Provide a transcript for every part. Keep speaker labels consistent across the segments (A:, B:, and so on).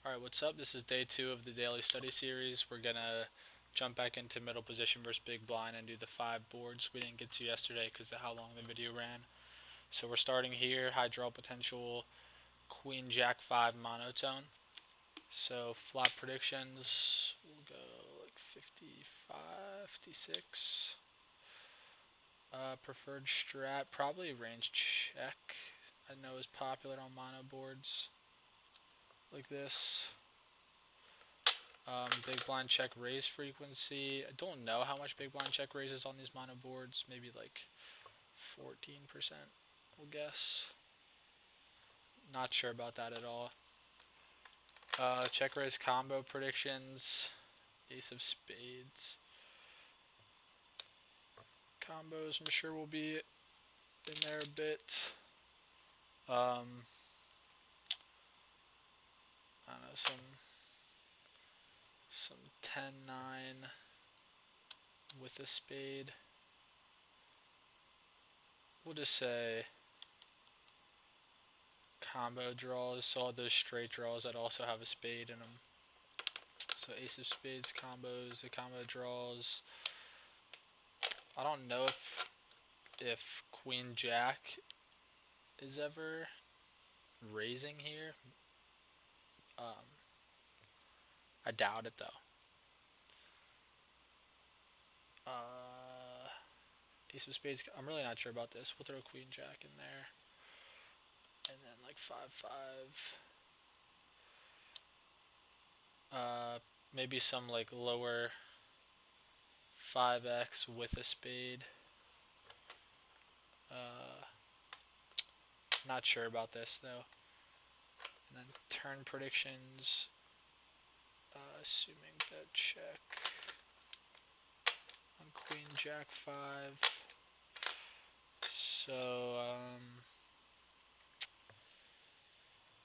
A: Alright, what's up? This is day 2 of the daily study series. We're gonna jump back into middle position versus big blind and do the 5 boards we didn't get to yesterday because of how long the video ran. So we're starting here, high draw potential, queen jack 5 monotone. So flop predictions, we'll go like 55, 56. Preferred strat, probably range check. I know is popular on mono boards like this. Big blind check raise frequency. I don't know how much big blind check raises on these mono boards. Maybe like 14%, we'll guess. Not sure about that at all. Check raise combo predictions. Ace of spades. Combos, I'm sure will be in there a bit. I don't know, some 10-9 with a spade. We'll just say combo draws, so all those straight draws that also have a spade in them. So ace of spades combos, the combo draws. I don't know if queen jack is ever raising here. I doubt it though. Ace of spades. I'm really not sure about this. We'll throw queen jack in there, and then like 5-5. Maybe some like lower 5x with a spade. Not sure about this though. And then turn predictions. Assuming that check on queen jack 5. So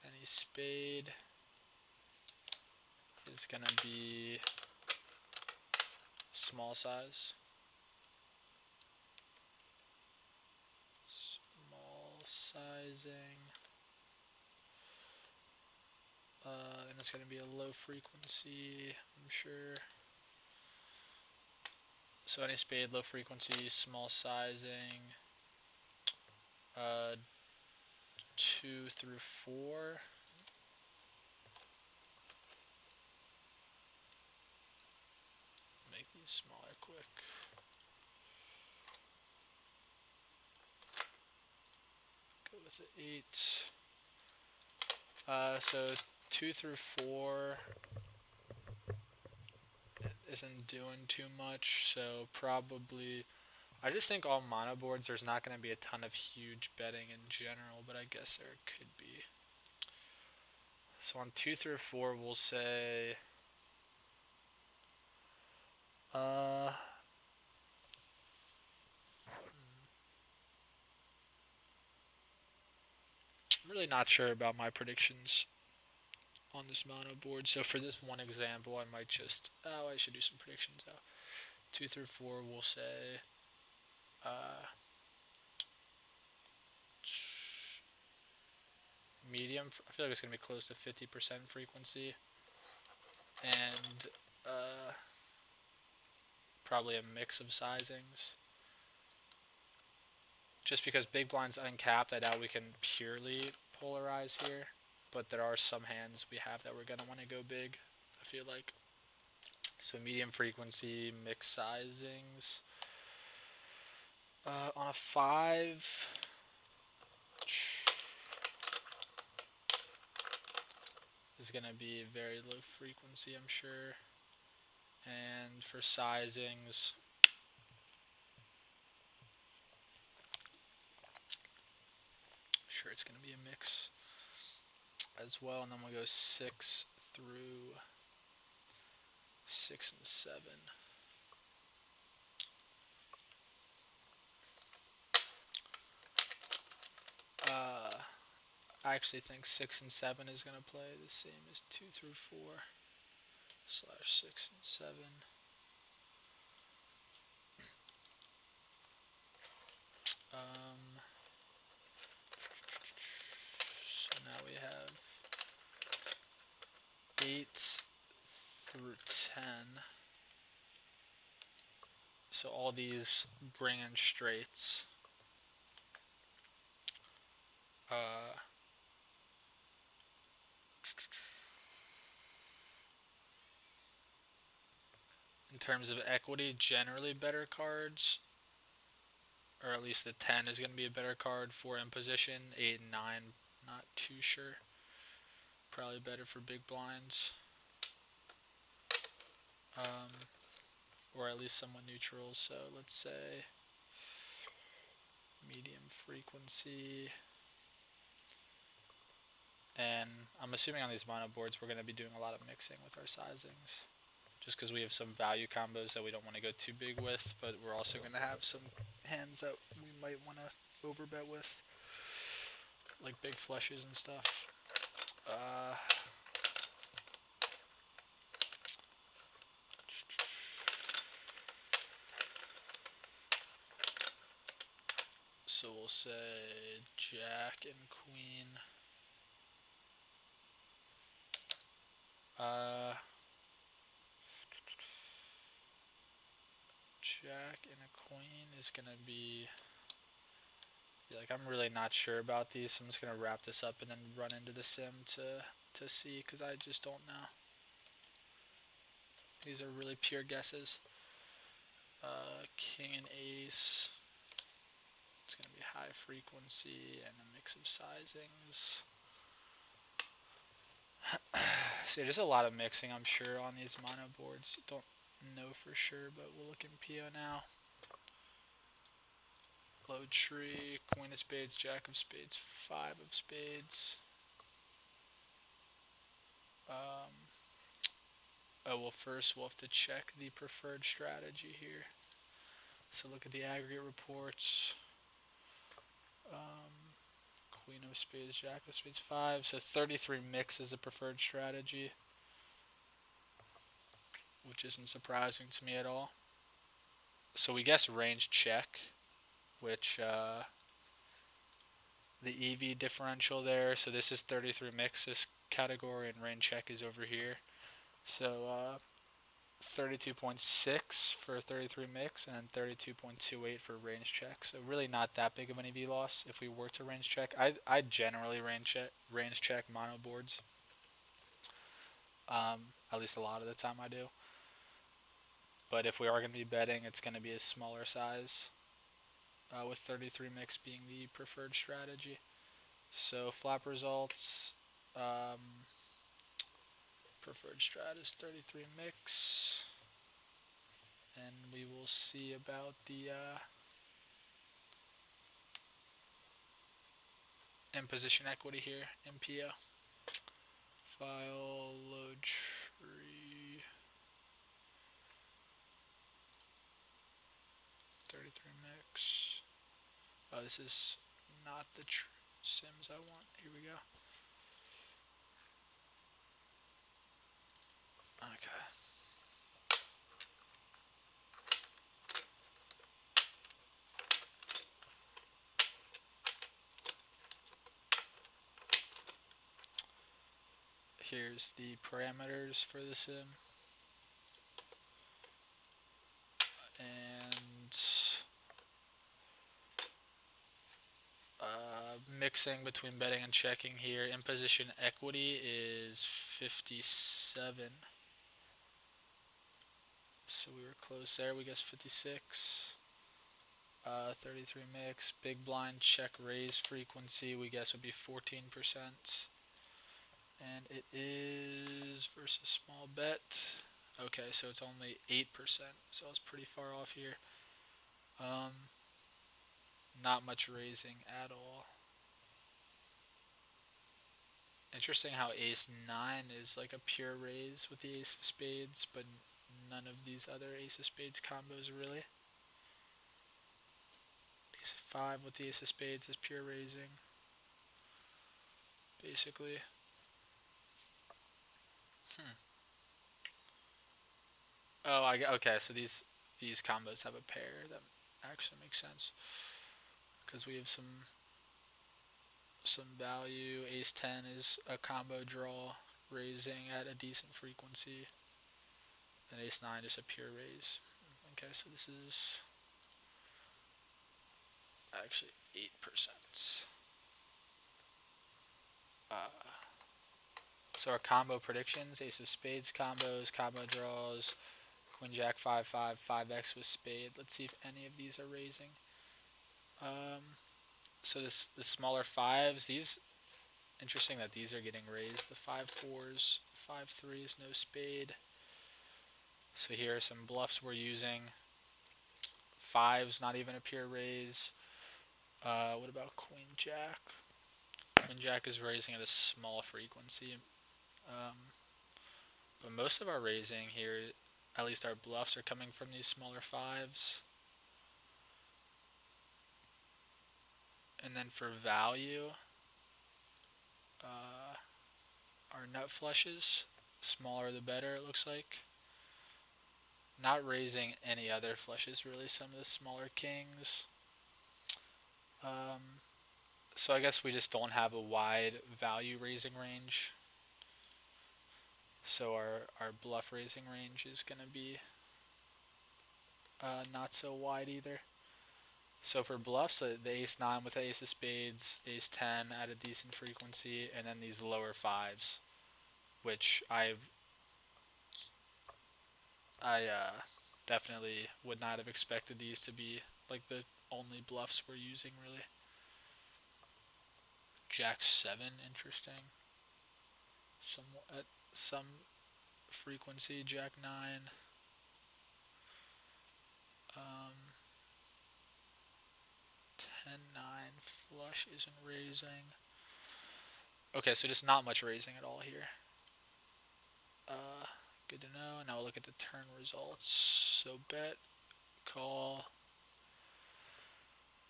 A: any spade is gonna be small size. Small sizing. And it's gonna be a low frequency, I'm sure. So any spade, low frequency, small sizing. 2 through 4. Make these smaller quick. Go with the 8. So 2 through 4 isn't doing too much, so probably I just think all mono boards there's not going to be a ton of huge betting in general, but I guess there could be. So on 2 through 4 we'll say I'm really not sure about my predictions on this mono board, so for this one example I might just I should do some predictions though. 2 through 4 we'll say medium. I feel like it's going to be close to 50% frequency, and probably a mix of sizings. Just because big blind's uncapped, I doubt we can purely polarize here, but there are some hands we have that we're going to want to go big, I feel like. So medium frequency, mixed sizings. On a 5, is going to be very low frequency, I'm sure. And for sizings, I'm sure it's going to be a mix as well. And then we'll go 6 through 6 and 7. I actually think 6 and 7 is going to play the same as 2 through 4 slash 6 and 7. So now we have 8 through 10. So all these bring in straights. In terms of equity, generally better cards, or at least the 10 is going to be a better card for imposition. 8 and 9, not too sure. Probably better for big blinds. Or at least somewhat neutral. So let's say medium frequency. And I'm assuming on these mono boards we're going to be doing a lot of mixing with our sizings. Just because we have some value combos that we don't want to go too big with, but we're also going to have some hands that we might want to overbet with, like big flushes and stuff. So we'll say Jack and Queen. Jack and a Queen is going to be... Like, I'm really not sure about these, so I'm just going to wrap this up and then run into the sim to see, because I just don't know. These are really pure guesses. King and Ace. It's going to be high frequency and a mix of sizings. So there's a lot of mixing, I'm sure, on these mono boards. Don't know for sure, but we'll look in PO now. Low tree, Queen of Spades, Jack of Spades, 5 of Spades. Oh, well, first we'll have to check the preferred strategy here. So look at the aggregate reports. Queen of Spades, Jack of Spades, 5. So 33 mix is a preferred strategy, which isn't surprising to me at all. So we guess range check, which the EV differential there. So this is 33 mix, this category, and range check is over here. So 32.6 for 33 mix and 32.28 for range check. So really not that big of an EV loss if we were to range check. I generally range check mono boards. At least a lot of the time I do. But if we are going to be betting, it's going to be a smaller size, with 33 mix being the preferred strategy. So flop results, preferred strat is 33 mix, and we will see about the imposition equity here, MPO. File, load tree, 33 mix. Oh, this is not the sims I want. Here we go. Okay. Here's the parameters for the sim. And mixing between betting and checking here. Imposition equity is 57. So we were close there. We guess 56. 33 mix. Big blind check raise frequency, we guess would be 14%. And it is versus small bet. Okay, so it's only 8%. So it's pretty far off here. Not much raising at all. Interesting how ace 9 is like a pure raise with the ace of spades, but none of these other ace of spades combos really. Ace 5 with the ace of spades is pure raising, basically. Oh, okay. So these combos have a pair. That actually makes sense because we have some value. Ace 10 is a combo draw. raising at a decent frequency. And ace-9 just a pure raise. Okay, so this is actually 8%. So our combo predictions: ace of spades combos, combo draws, queen jack 5-5, 5x with spade. Let's see if any of these are raising. So the smaller fives, these, interesting that these are getting raised. The 5-4s, 5-3s, no spade. So here are some bluffs we're using. Fives, not even a pure raise. What about queen jack? Queen jack is raising at a small frequency. But most of our raising here, at least our bluffs, are coming from these smaller fives. And then for value, our nut flushes, smaller the better, it looks like. Not raising any other flushes, really, some of the smaller kings. So I guess we just don't have a wide value raising range. So our bluff raising range is going to be not so wide either. So for bluffs, the ace-9 with the ace of spades, ace-10 at a decent frequency, and then these lower fives, which I definitely would not have expected these to be like the only bluffs we're using, really. Jack-7, interesting. At some frequency, Jack-9. 10-9 flush isn't raising. Okay, so just not much raising at all here. Good to know. Now we'll look at the turn results. So bet, call,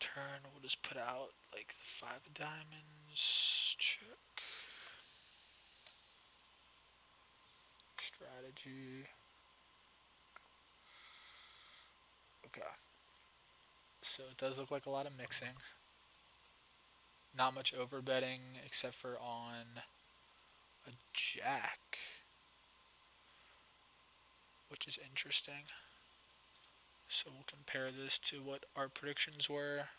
A: turn, we'll just put out like the 5 of diamonds, check. Strategy. Okay. So it does look like a lot of mixing. Not much overbetting except for on a jack, which is interesting. So we'll compare this to what our predictions were.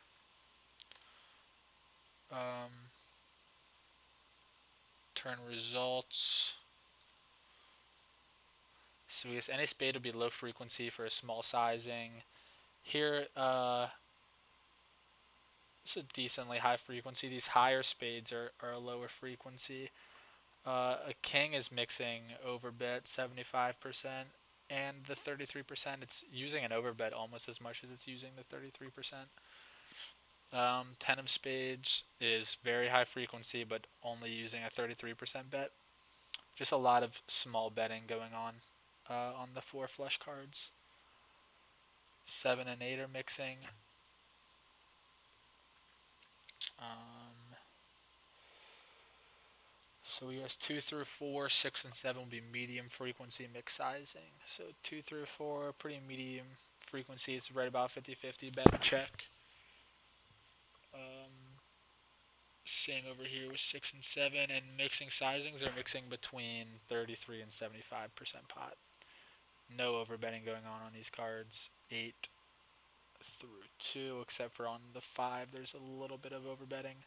A: Turn results. So I guess any spade would be low frequency for a small sizing. Here, this is a decently high frequency. These higher spades are a lower frequency. A king is mixing overbet 75%, and the 33%, it's using an overbet almost as much as it's using the 33%. 10 of spades is very high frequency, but only using a 33% bet. Just a lot of small betting going on the 4 flush cards. 7 and 8 are mixing. So we have 2 through 4, 6 and 7 will be medium frequency mix sizing. So 2 through 4, pretty medium frequency. It's right about 50-50 bet check. Seeing over here with 6 and 7, and mixing sizings are mixing between 33 and 75% pot. No overbetting going on these cards. 8 through 2, except for on the 5, there's a little bit of overbetting.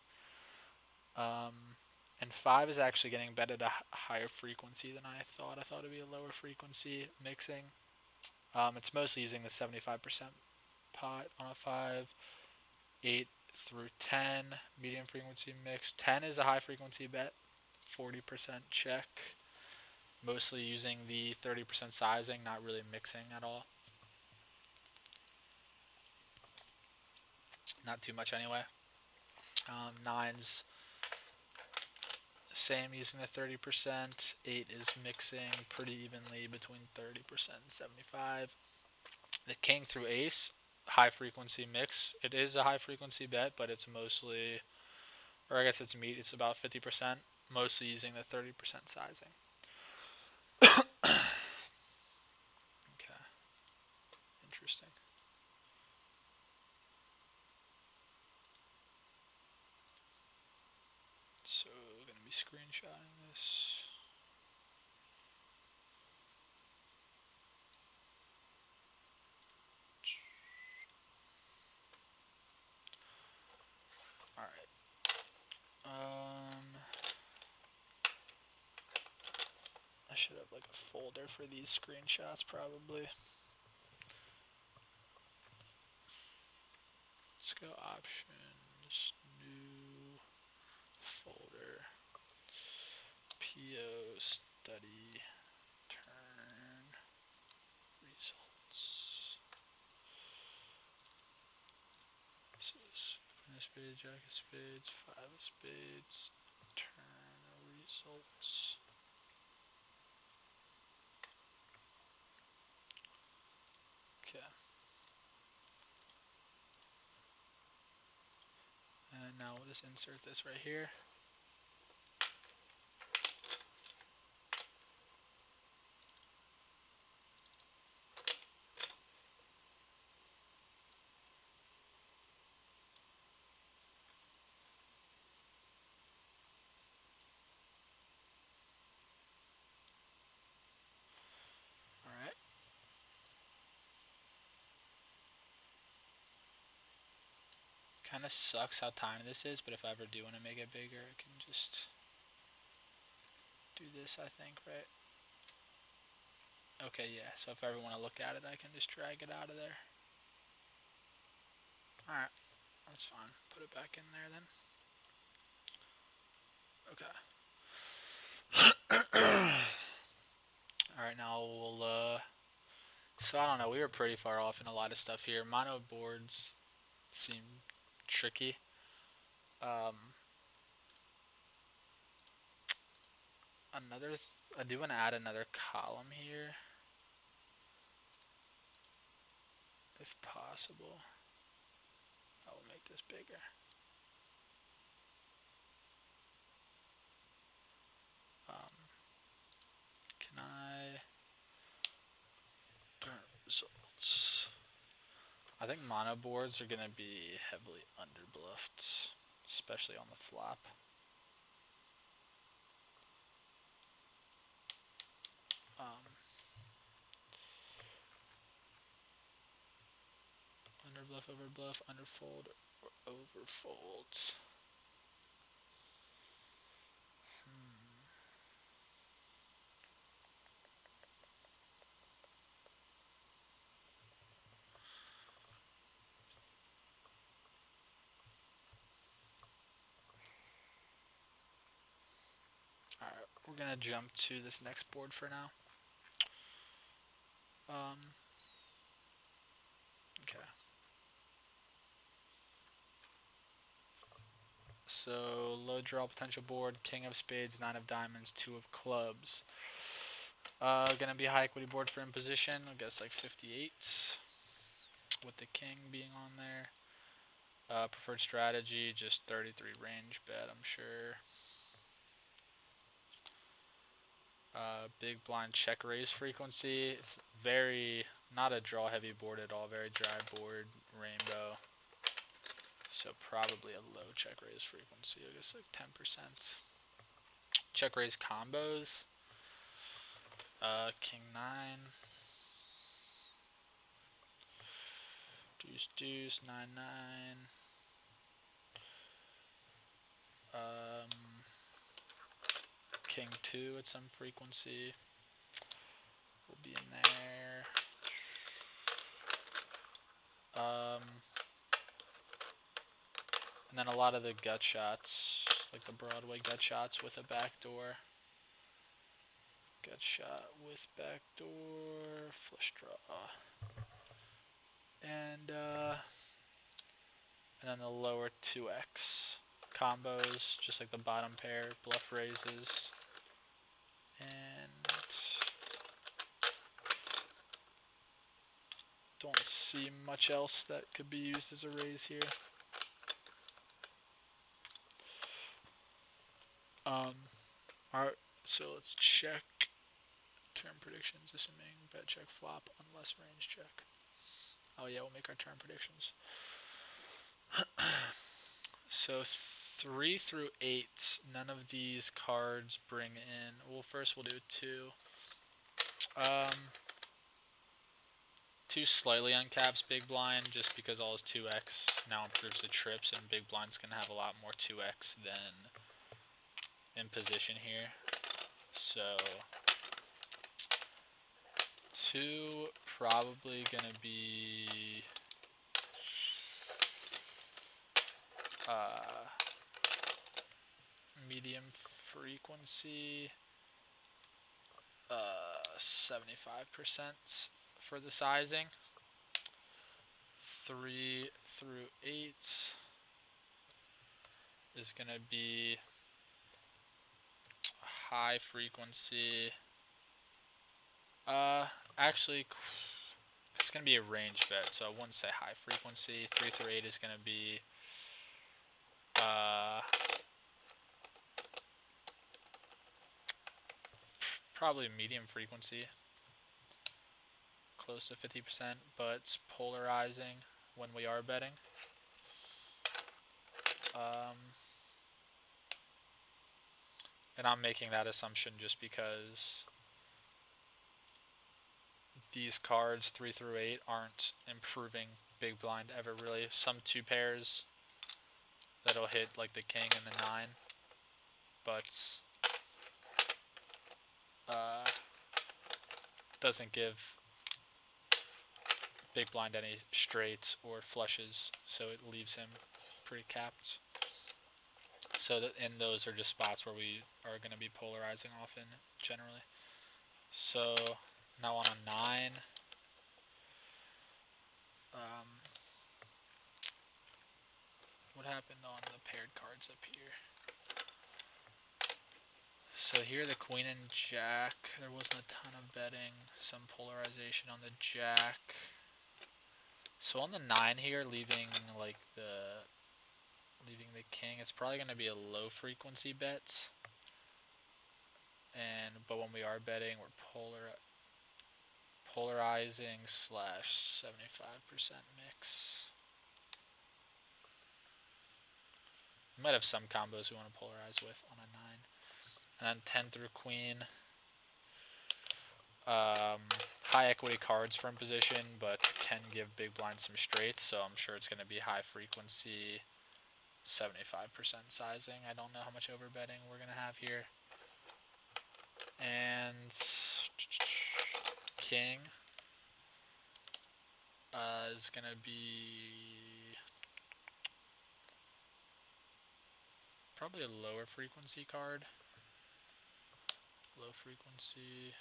A: And 5 is actually getting bet at a higher frequency than I thought. I thought it would be a lower frequency mixing. It's mostly using the 75% pot on a 5. 8 through 10, medium frequency mix. 10 is a high frequency bet, 40% check. Mostly using the 30% sizing, not really mixing at all. Not too much anyway. 9's same, using the 30%. 8 is mixing pretty evenly between 30% and 75. The king through ace, high frequency mix. It is a high frequency bet, but it's mostly, or I guess it's about 50%, mostly using the 30% sizing. Okay. Interesting. So we're going to be screenshotting this. should have like a folder for these screenshots probably. Let's go options, new folder, PO study, turn, results. This is queen of spades, jack of spades, five of spades, turn results. Okay. And now we'll just insert this right here. Alright. Kind of sucks how tiny this is, but if I ever do want to make it bigger, I can just do this, I think, right? Okay, yeah, so if I ever want to look at it, I can just drag it out of there. Alright, that's fine. Put it back in there then. Okay. Alright, now we'll, so I don't know, we were pretty far off in a lot of stuff here. Mono boards seem tricky. I do want to add another column here, if possible. I will make this bigger. Can I turn results? I think mono boards are going to be heavily underbluffed, especially on the flop. Underbluff, overbluff, underfold, or overfold. Alright, we're gonna jump to this next board for now. Okay. So, low draw potential board, king of spades, nine of diamonds, two of clubs. Gonna be a high equity board for imposition, I guess like 58, with the king being on there. Preferred strategy, just 33 range bet, I'm sure. Big blind check raise frequency. It's very, not a draw heavy board at all, very dry board, rainbow. So probably a low check raise frequency, I guess like 10%. Check raise combos. King 9. Deuce deuce, 9 9. King 2 at some frequency will be in there. And then a lot of the gut shots, like the Broadway gut shots with a backdoor. Gut shot with backdoor, flush draw. And then the lower 2x combos, just like the bottom pair, bluff raises. And don't see much else that could be used as a raise here. Alright, so let's check turn predictions, assuming bet check flop unless range check. Oh yeah, we'll make our turn predictions. So 3 through 8, none of these cards bring in. Well, first we'll do 2. 2 slightly uncaps big blind, just because all is 2x now improves the trips, and big blind's gonna have a lot more 2x than in position here. So 2 probably gonna be medium frequency, 75% for the sizing. 3 through 8 is gonna be high frequency. Actually, it's gonna be a range bet, so I wouldn't say high frequency. 3 through 8 is gonna be probably medium frequency, close to 50%, but it's polarizing when we are betting. And I'm making that assumption just because these cards 3 through 8 aren't improving big blind ever really. Some 2 pairs that'll hit like the king and the 9, but doesn't give big blind any straights or flushes, so it leaves him pretty capped. So that, and those are just spots where we are going to be polarizing often, generally. So now on a 9, what happened on the paired cards up here? So here the queen and jack, there wasn't a ton of betting, some polarization on the jack. So on the 9 here, leaving the king, it's probably going to be a low frequency bet. But when we are betting, we're polarizing / 75% mix. We might have some combos we want to polarize with on a 9. And then 10 through queen. High equity cards from position, but can give big blind some straights, so I'm sure it's going to be high frequency, 75% sizing. I don't know how much overbetting we're going to have here. And king is going to be probably a lower frequency card. Low frequency.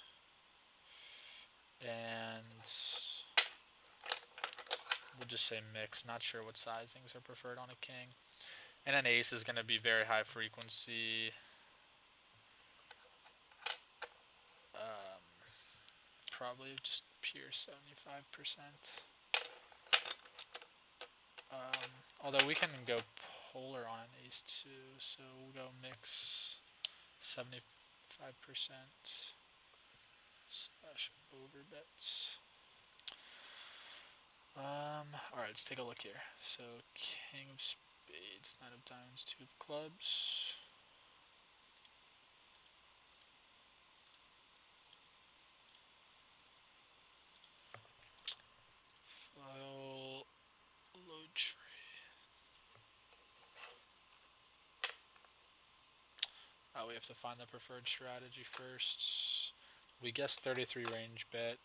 A: And we'll just say mix. Not sure what sizings are preferred on a king. And an ace is going to be very high frequency. Probably just pure 75%. Although we can go polar on an ace too, so we'll go mix 75% / overbets. Alright, let's take a look here. So king of spades, 9 of diamonds, 2 of clubs. File, load tree. We have to find the preferred strategy first. We guessed 33 range bet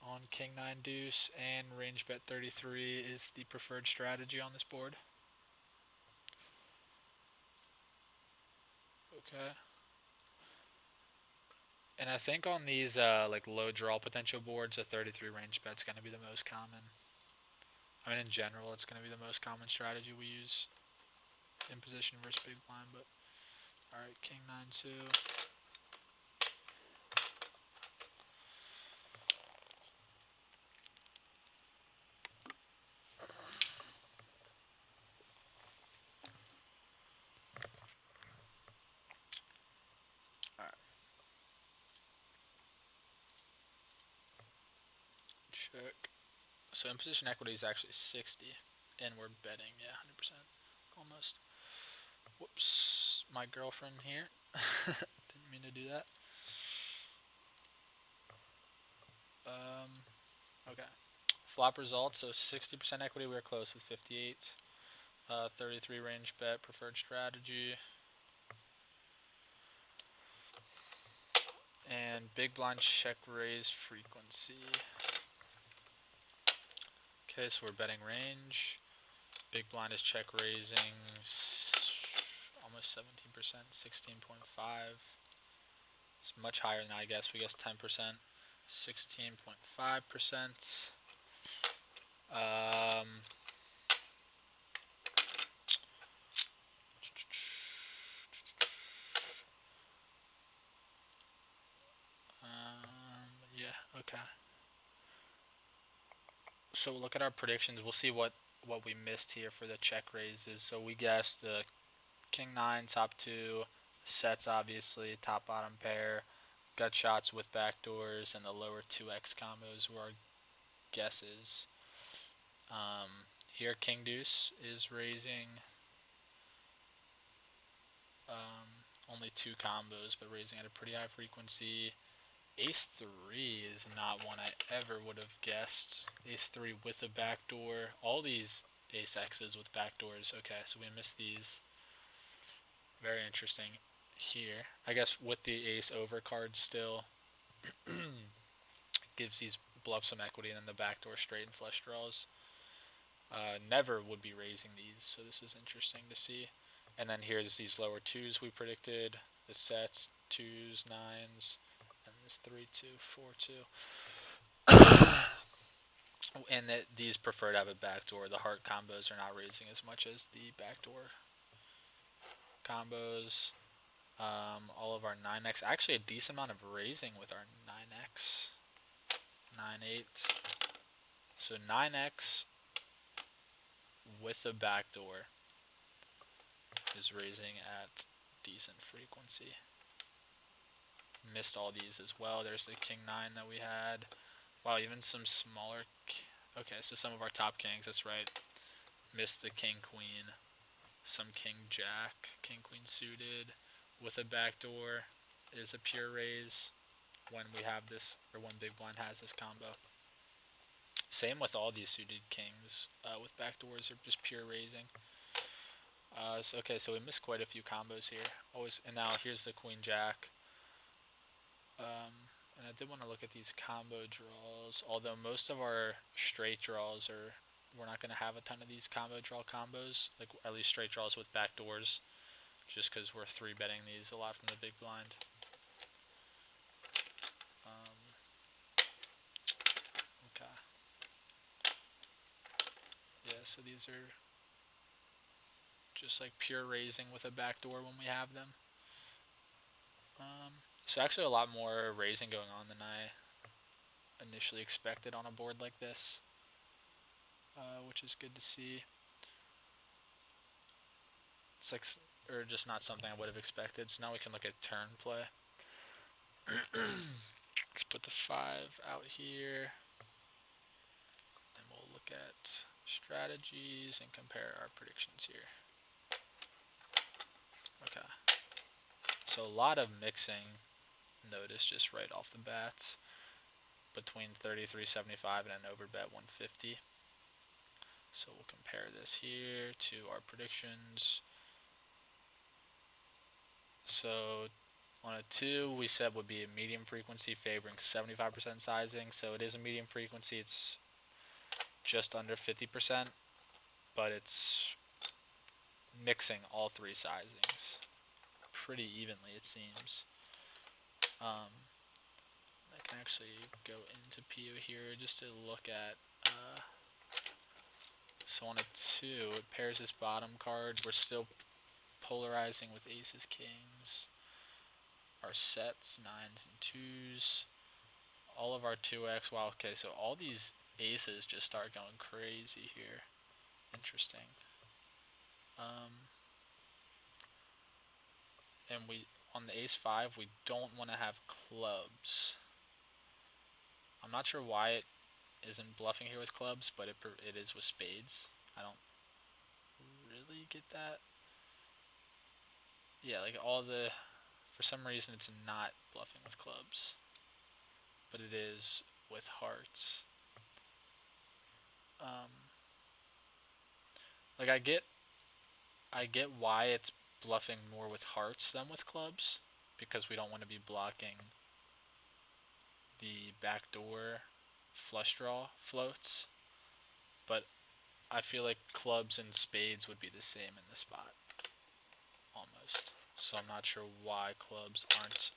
A: on king 9 deuce, and range bet 33 is the preferred strategy on this board. Okay. And I think on these like low draw potential boards, a 33 range bet's going to be the most common. I mean, in general, it's going to be the most common strategy we use in position versus big blind. But all right, king 9-2. Check. So in position equity is actually 60, and we're betting, yeah, 100%, almost. Whoops, my girlfriend here. Didn't mean to do that. Okay. Flop results, so 60% equity, we were close with 58. 33 range bet, preferred strategy. And And big blind check raise frequency. Okay, so we're betting range. Big blind is check raising almost 17%, 16.5. It's much higher than I guess. We guess 10%, 16.5%. Yeah, okay. So we'll look at our predictions. We'll see what we missed here for the check raises. So we guessed the king 9, top 2, sets obviously, top bottom pair, gut shots with backdoors, and the lower 2x combos were our guesses. Here king deuce is raising only 2 combos, but raising at a pretty high frequency. Ace 3 is not one I ever would have guessed. Ace 3 with a backdoor. All these ace x's with backdoors. Okay, so we missed these. Very interesting here. I guess with the ace over card still gives these bluffs some equity, and then the backdoor straight and flush draws. Never would be raising these, so this is interesting to see. And then here's these lower 2s we predicted. The sets, 2s, 9s, and this 3-2, 4-2. And these prefer to have a backdoor. The heart combos are not raising as much as the backdoor combos. All of our 9x, actually a decent amount of raising with our 9x. 9-8. So 9x with a backdoor is raising at decent frequency. Missed all these as well. There's the king 9 that we had. Wow, even some smaller. Okay, so some of our top kings, that's right. Missed the king queen. Some king jack, king queen suited with a backdoor is a pure raise when we have this, or when big blind has this combo. Same with all these suited kings with backdoors are just pure raising. Okay, so we missed quite a few combos here. And now here's the queen jack. And I did want to look at these combo draws, although most of our straight draws we're not going to have a ton of these combo draw combos, like at least straight draws with backdoors, just because we're 3-betting these a lot from the big blind. Okay. Yeah, so these are just like pure raising with a backdoor when we have them. So actually a lot more raising going on than I initially expected on a board like this, which is good to see. It's like, or just not something I would have expected. So now we can look at turn play. Let's put the 5 out here, and we'll look at strategies and compare our predictions here. Okay. So a lot of mixing, notice just right off the bat, between 33.75 and an overbet 150. So we'll compare this here to our predictions. So on a 2, we said would be a medium frequency favoring 75% sizing. So it is a medium frequency. It's just under 50%, but it's mixing all 3 sizings pretty evenly, it seems. I can actually go into PO here just to look at. So on a 2, it pairs this bottom card. We're still polarizing with aces, kings. Our sets, 9s and 2s. All of our 2x. Wow, okay, so all these aces just start going crazy here. Interesting. And on the ace 5, we don't want to have clubs. I'm not sure why it isn't bluffing here with clubs, but it is with spades. I don't really get that. Yeah, like for some reason it's not bluffing with clubs, but it is with hearts. Like I get why it's bluffing more with hearts than with clubs, because we don't want to be blocking the backdoor flush draw floats, but I feel like clubs and spades would be the same in this spot, almost. So I'm not sure why clubs aren't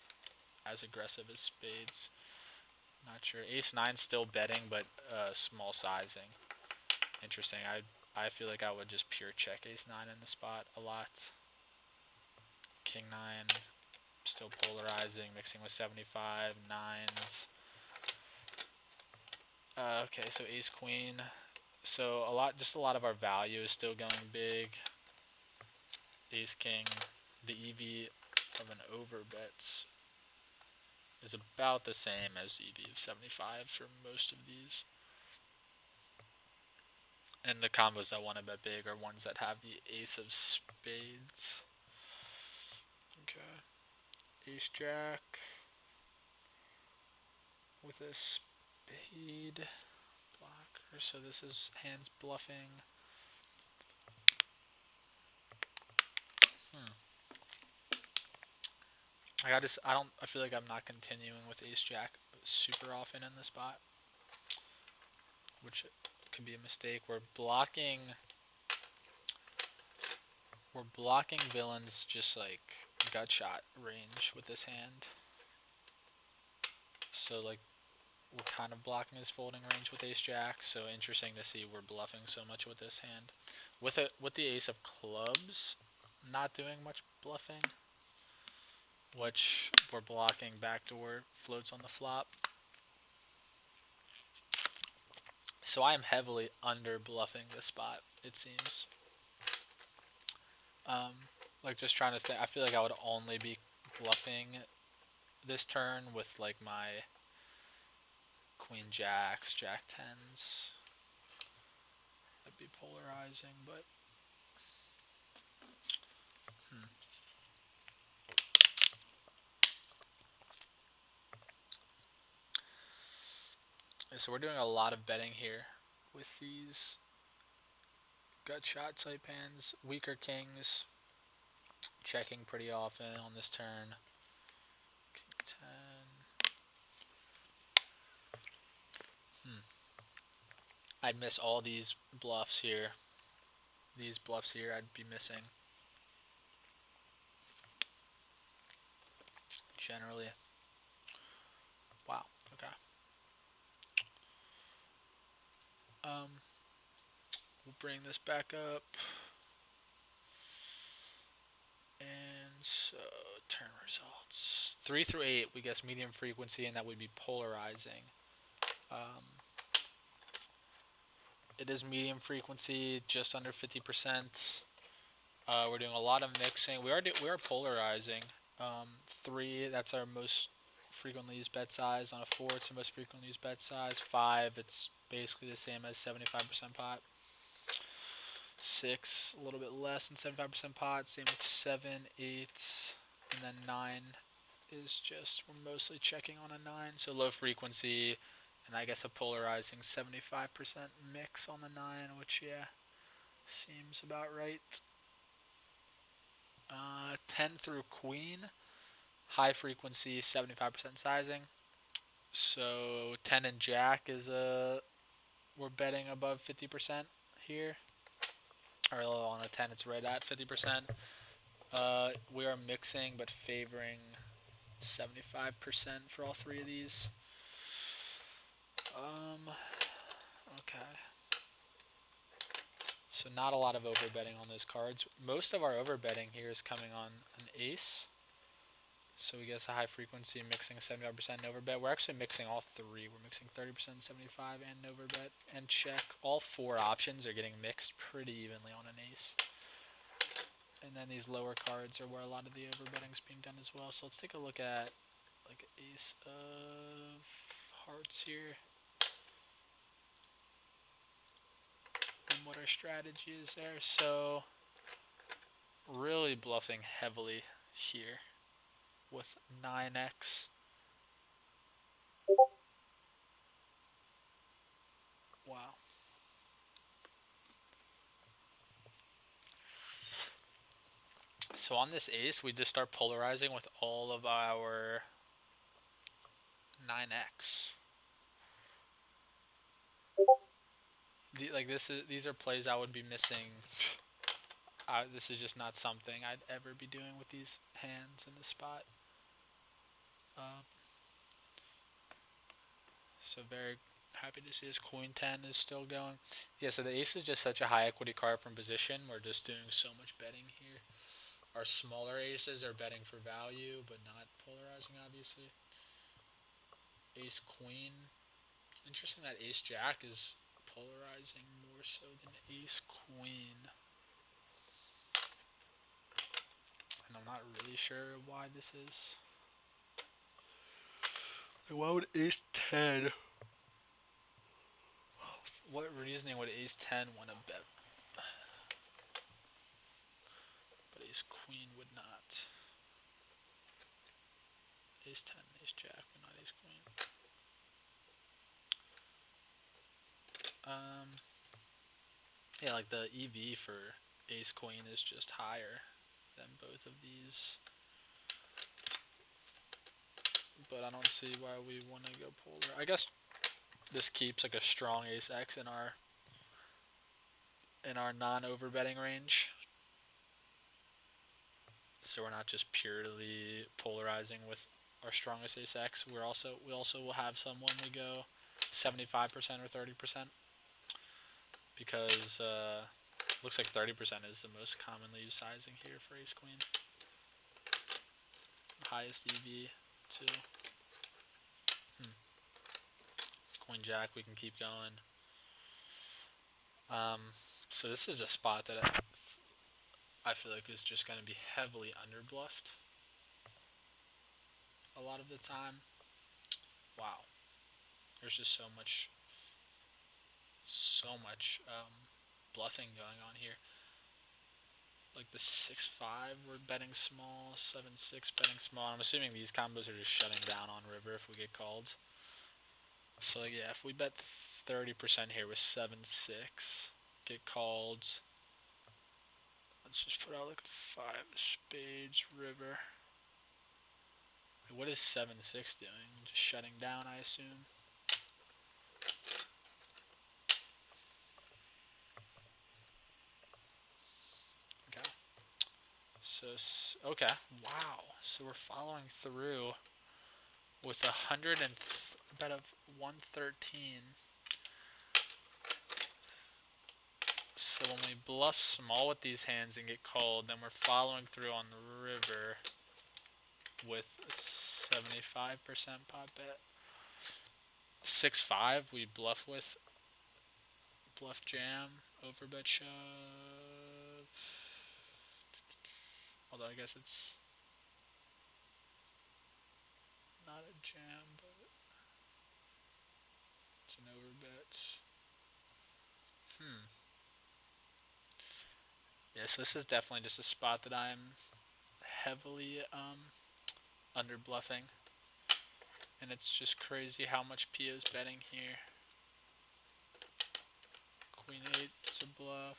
A: as aggressive as spades. Not sure. Ace 9's still betting, but small sizing. Interesting. I feel like I would just pure check Ace 9 in the spot a lot. King 9, still polarizing, mixing with 75, 9s. Okay, so Ace Queen. So just a lot of our value is still going big. Ace King, the EV of an overbets is about the same as EV of 75 for most of these. And the combos that want to bet big are ones that have the ace of spades. Okay. Ace Jack with a spade blocker. So this is hands bluffing. I feel like I'm not continuing with Ace Jack super often in this spot, which could be a mistake. We're blocking villains just like gut shot range with this hand. So like we're kind of blocking his folding range with Ace Jack. So interesting to see we're bluffing so much with this hand. With the Ace of Clubs, not doing much bluffing, which we're blocking backdoor floats on the flop. So I am heavily under bluffing this spot, it seems. Like just trying to think, I feel like I would only be bluffing this turn with like my Queen Jacks, Jack 10s. That'd be polarizing, but So we're doing a lot of betting here with these gut shot type hands. Weaker kings, checking pretty often on this turn. King 10. I'd miss all these bluffs here. These bluffs here I'd be missing. Generally. Wow, okay. We'll bring this back up. And so, turn results. 3 through 8, we guess medium frequency, and that would be polarizing. It is medium frequency, just under 50%. We're doing a lot of mixing. We are polarizing. 3, that's our most frequently used bet size. On a 4, it's the most frequently used bet size. 5, it's basically the same as 75% pot. 6, a little bit less than 75% pot. Same with 7, 8, and then 9 is just, we're mostly checking on a 9. So low frequency, and I guess a polarizing 75% mix on the 9, which, yeah, seems about right. 10 through Queen, high frequency, 75% sizing. So 10 and Jack is we're betting above 50% here. Or on a 10, it's right at 50%. We are mixing but favoring 75% for all 3 of these. Okay. So not a lot of overbetting on those cards. Most of our overbetting here is coming on an ace. So we guess a high frequency mixing 75% overbet. We're actually mixing all 3. We're mixing 30%, 75, and overbet, and check. All 4 options are getting mixed pretty evenly on an ace. And then these lower cards are where a lot of the overbetting is being done as well. So let's take a look at like ace of hearts here. And what our strategy is there. So really bluffing heavily here with 9x. Wow. So on this ace, we just start polarizing with all of our 9 9x. These are plays I would be missing. This is just not something I'd ever be doing with these hands in this spot. So very happy to see his queen 10 is still going. Yeah, so the ace is just such a high equity card from position. We're just doing so much betting here. Our smaller aces are betting for value, but not polarizing, obviously. Ace queen. Interesting that ace jack is polarizing more so than ace queen. And I'm not really sure why this is. Like, why would ace 10? What reasoning would ace 10 want to bet? But ace queen would not. Ace 10, ace jack, but not ace queen. Yeah, like the EV for ace queen is just higher than both of these. But I don't see why we want to go polar. I guess this keeps like a strong ace X in our non-overbetting range. So we're not just purely polarizing with our strongest ace X. We also will have some when we go 75% or 30%, because looks like 30% is the most commonly used sizing here for ace queen. Highest EV too. Queen jack, we can keep going. So this is a spot that I feel like is just going to be heavily underbluffed a lot of the time. Wow, there's just so much bluffing going on here. Like the 6-5 we're betting small, 7-6 betting small. I'm assuming these combos are just shutting down on river if we get called. So like, yeah, if we bet 30% here with 7-6, get called. Let's just put out like a 5 spades river. What is 7-6 doing? Just shutting down, I assume. Okay. So, okay. Wow. So we're following through with a bet of 113. So when we bluff small with these hands and get called, then we're following through on the river with a 75% pot bet. 6-5 we bluff with. Bluff jam, overbet shove. Although I guess it's not a jam, but it's an overbet. Yeah, so this is definitely just a spot that I'm heavily under bluffing. And it's just crazy how much Pio's betting here. Queen 8 is a bluff.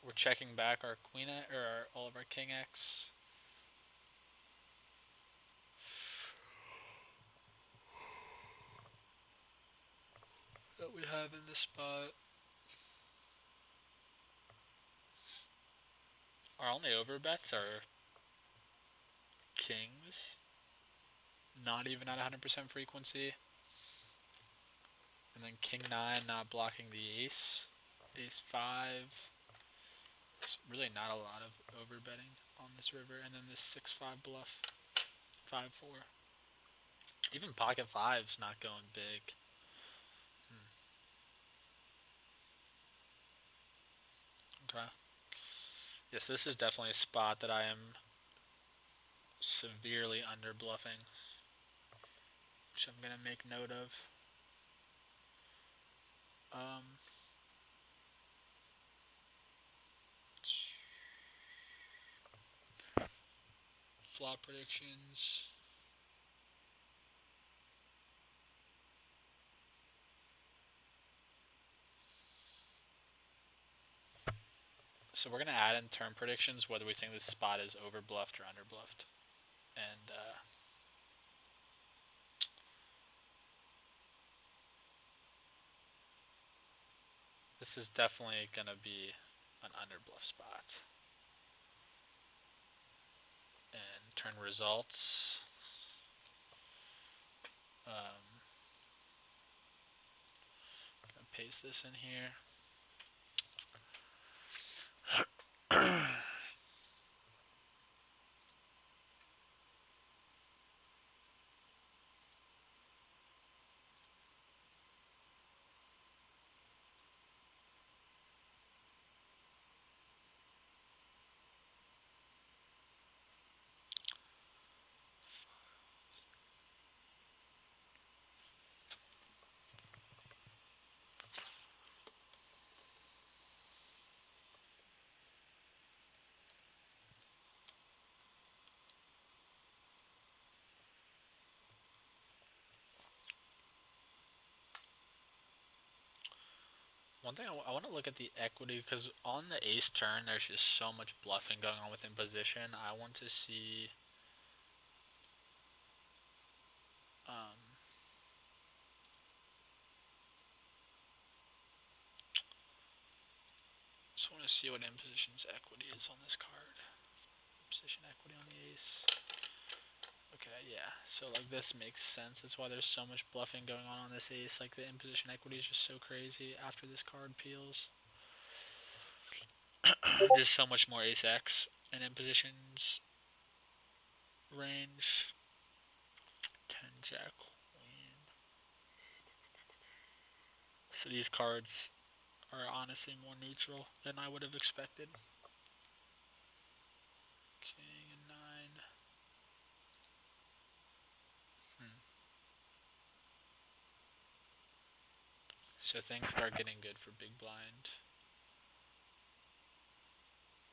A: We're checking back our queen or all of our king X. That we have in this spot. Our only overbets are kings. Not even at 100% frequency. And then king 9 not blocking the ace. Ace 5. There's really not a lot of overbetting on this river. And then this 6-5 bluff. 5-4. Even pocket 5's not going big. Okay. Yes, this is definitely a spot that I am severely under bluffing, which I'm going to make note of. Flop predictions. So we're going to add in turn predictions whether we think this spot is overbluffed or underbluffed. And this is definitely gonna be an underbluff spot. And turn results. Gonna paste this in here. One thing I want to look at the equity, because on the ace turn there's just so much bluffing going on within position. I want to see just want to see what imposition's equity is on this card. Position equity on the ace. Okay, yeah. So like this makes sense. That's why there's so much bluffing going on this ace. Like the imposition equity is just so crazy after this card peels. There's so much more ace X in imposition's range. 10 jack queen. So these cards are honestly more neutral than I would have expected. King and 9. So things start getting good for big blind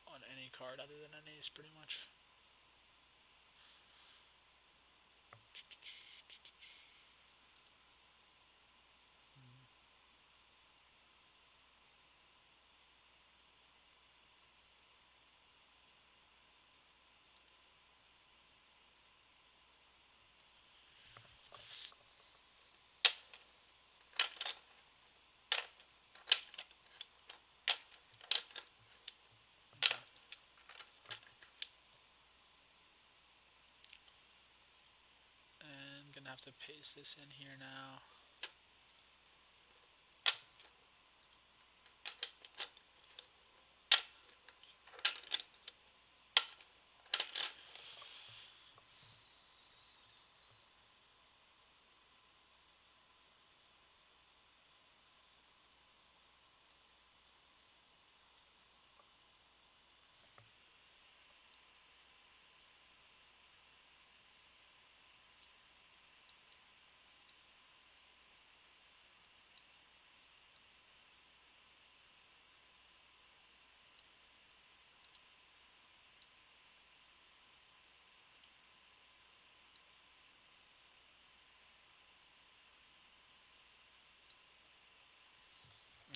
A: on any card other than an ace, pretty much. And gonna have to paste this in here now.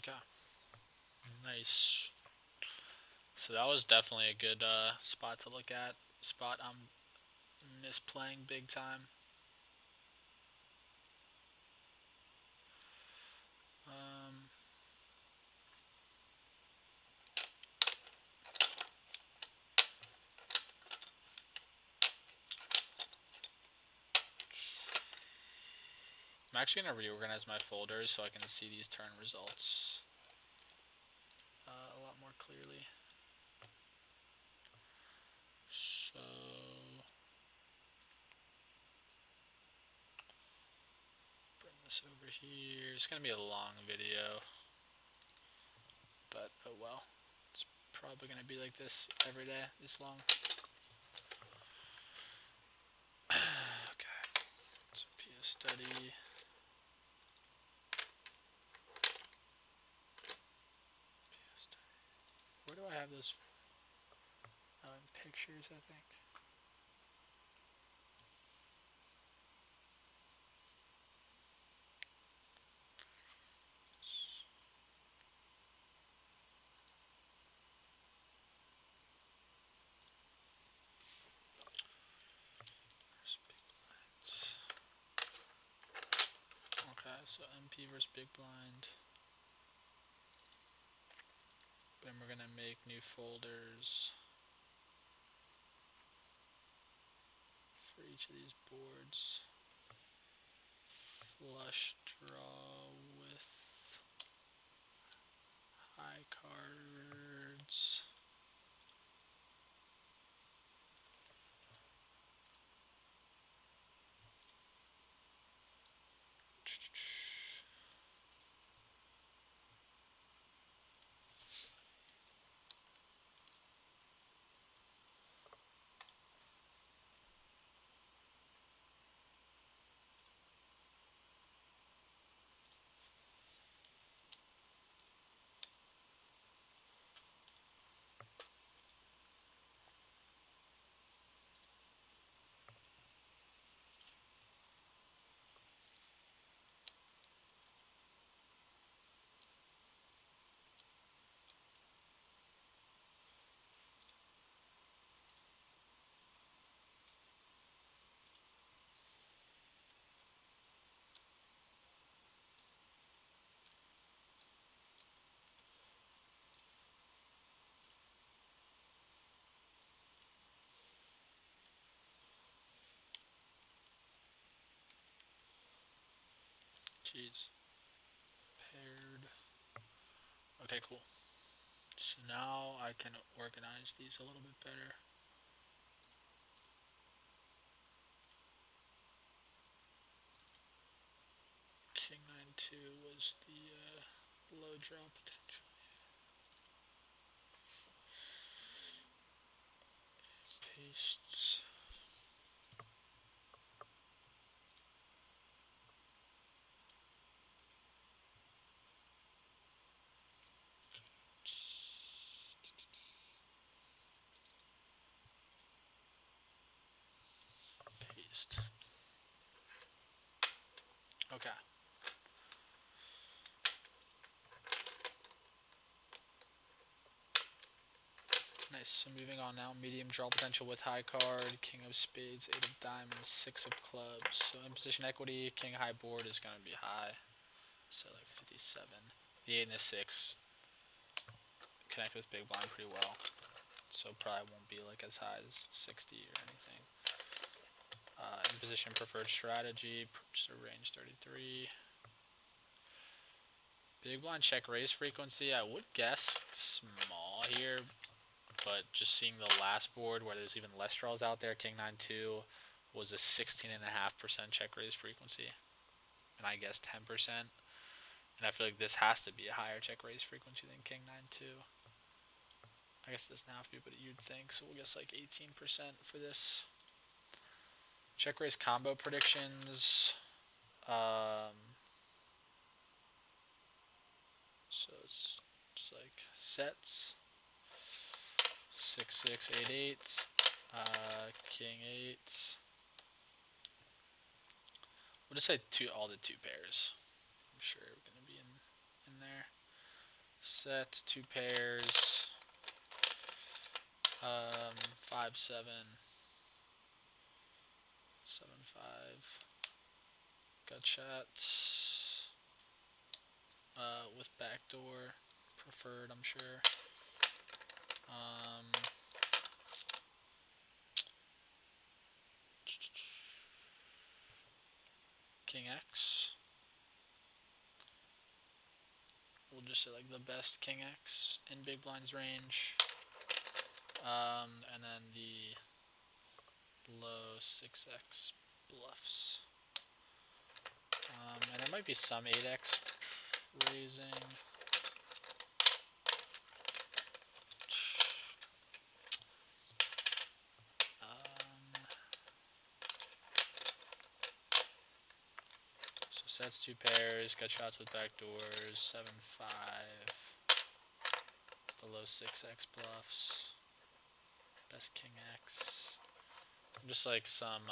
A: Okay. Nice. So that was definitely a good spot to look at. Spot I'm misplaying big time. I'm actually going to reorganize my folders so I can see these turn results a lot more clearly. So bring this over here. It's going to be a long video, but oh well. It's probably going to be like this every day, this long. Okay, so PS study. Where do I have those? Oh, in pictures, I think. So MP versus big blind. Then we're gonna make new folders for each of these boards. Flush draw with high cards. Jeez. Paired. Okay, cool. So now I can organize these a little bit better. King 9-2 was the low draw potential. Pastes. Paste. Okay. Nice. So moving on now, medium draw potential with high card, king of spades, 8 of diamonds, 6 of clubs. So in position equity, king high board is going to be high. So like 57. The 8 and the 6 connect with big blind pretty well. So probably won't be like as high as 60 or anything. In position preferred strategy, just a range 33. Big blind check raise frequency, I would guess small here, but just seeing the last board where there's even less draws out there, king 9-2 was a 16.5% check raise frequency, and I guess 10%. And I feel like this has to be a higher check raise frequency than king 9-2. I guess it doesn't have to be, but you'd think. So we'll guess like 18% for this. Check raise combo predictions. So it's like sets. 6, 6, 8, 8. King 8. We'll just say all the 2 pairs. I'm sure we're gonna be in there. Sets, 2 pairs. 5, 7. 7, 5. Got shots. With backdoor preferred, I'm sure. King X. We'll just say like the best King X in big blind's range. And then the low 6x bluffs. And there might be some 8x raising. So sets 2 pairs, got shots with backdoors, 7, 5. The low 6x bluffs. Best King X. Just like some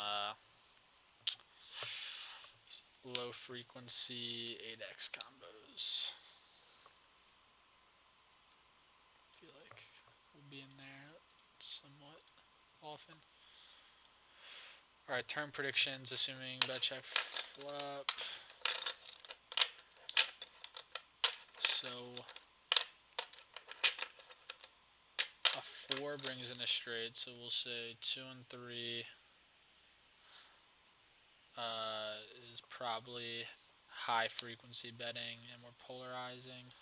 A: low frequency 8x combos. I feel like we'll be in there somewhat often. Alright, turn predictions, assuming bet check flop. So a 4 brings in a straight, so we'll say 2 and 3 is probably high frequency betting, and we're polarizing.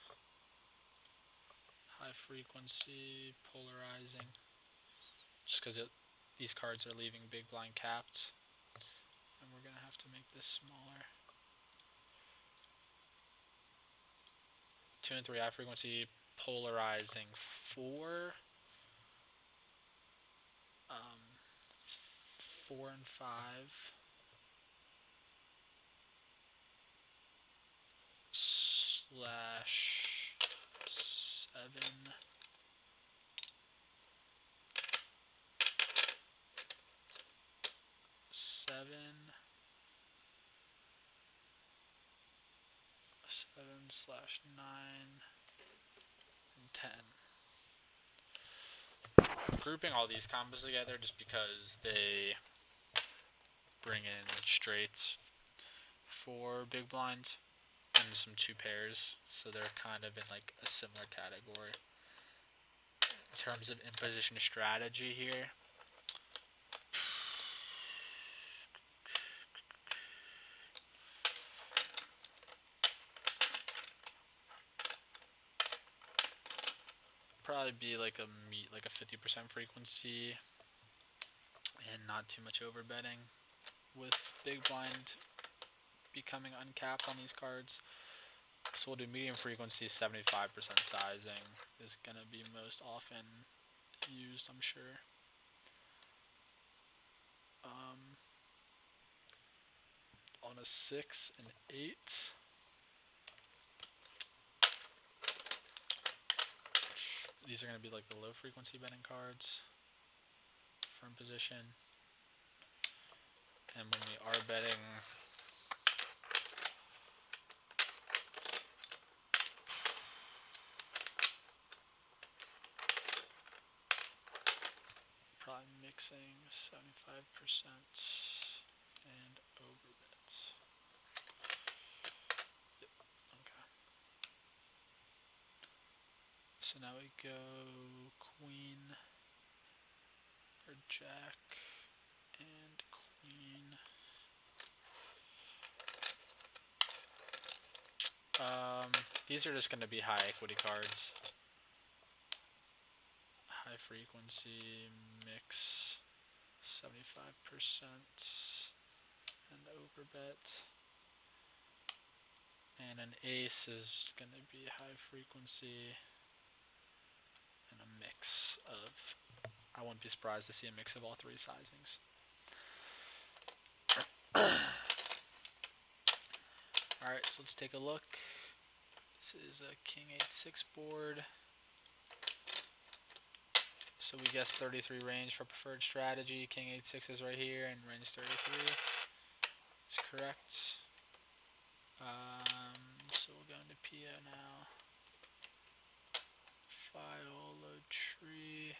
A: High frequency, polarizing. Just because these cards are leaving big blind capped. And we're going to have to make this smaller. 2 and 3 high frequency, polarizing. 4. 4 and 5. Slash 7. Slash 9 and 10. I'm grouping all these combos together just because they bring in straights for big blind and some 2 pairs, so they're kind of in like a similar category. In terms of imposition strategy here, probably be like a 50% frequency and not too much over betting, with big blind becoming uncapped on these cards. So we'll do medium frequency, 75% sizing is going to be most often used, I'm sure. On a 6 and 8. These are going to be like the low frequency betting cards for imposition. And when we are betting, probably mixing 75% and overbet. Yep, okay. So now we go queen or jack and queen. These are just going to be high equity cards. High frequency, mix 75% and overbet. And an ace is going to be high frequency and a mix of, I wouldn't be surprised to see a mix of all 3 sizings. Alright, so let's take a look. This is a king 8-6 board. So we guessed 33 range for preferred strategy. King 8-6 is right here, and range 33 is correct. So we'll go into PO now. File, load tree.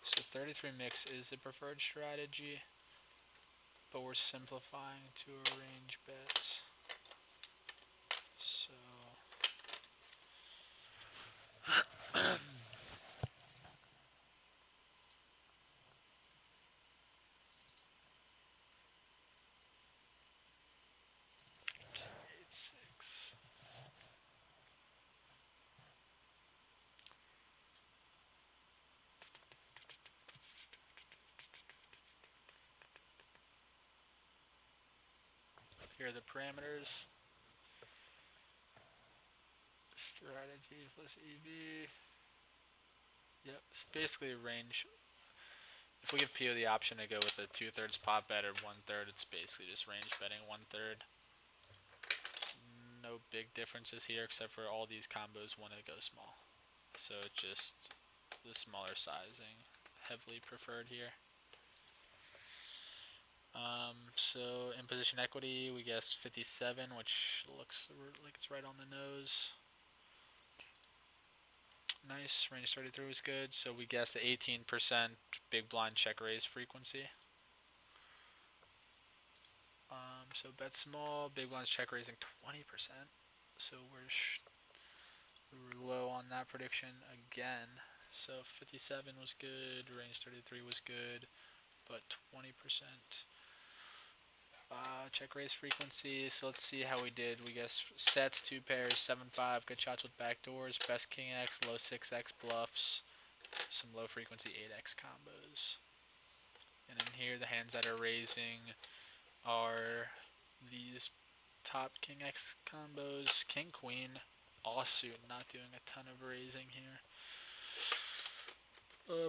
A: So 33 mix is the preferred strategy, but we're simplifying to a range bet. So here are the parameters. Strategy plus EV. Yep, it's basically a range. If we give PO the option to go with a 2/3 pot bet or 1/3, it's basically just range betting 1/3. No big differences here except for all these combos want to go small. So it's just the smaller sizing heavily preferred here. So in position equity, we guessed 57, which looks like it's right on the nose. Nice. Range 33 was good. So we guessed 18% big blind check raise frequency. So bet small, big blinds check raising 20%. So we were low on that prediction again. So 57 was good, range 33 was good, but 20% check raise frequency. So let's see how we did. We guess sets, 2 pairs, 7-5, good shots with backdoors, best king X, low 6X bluffs, some low frequency 8X combos. And in here, the hands that are raising are these top king X combos, king queen, offsuit, not doing a ton of raising here.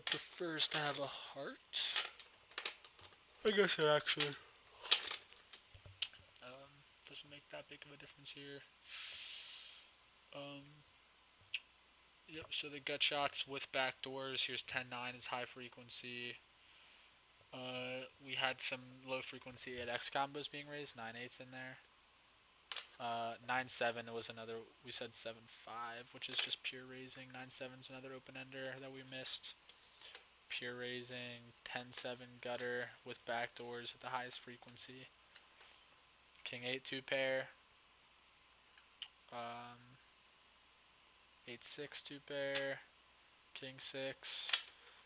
A: Prefers to have a heart. I guess it actually doesn't make that big of a difference here. Yep, so the gut shots with backdoors, here's 10-9 is high frequency. We had some low frequency 8X combos being raised, 9-8's in there. 9-7 was another, we said 7-5, which is just pure raising. 9-7's another open ender that we missed. Pure raising, 10-7 gutter with backdoors at the highest frequency. King 8 2 pair. 8-6 2 pair. King 6.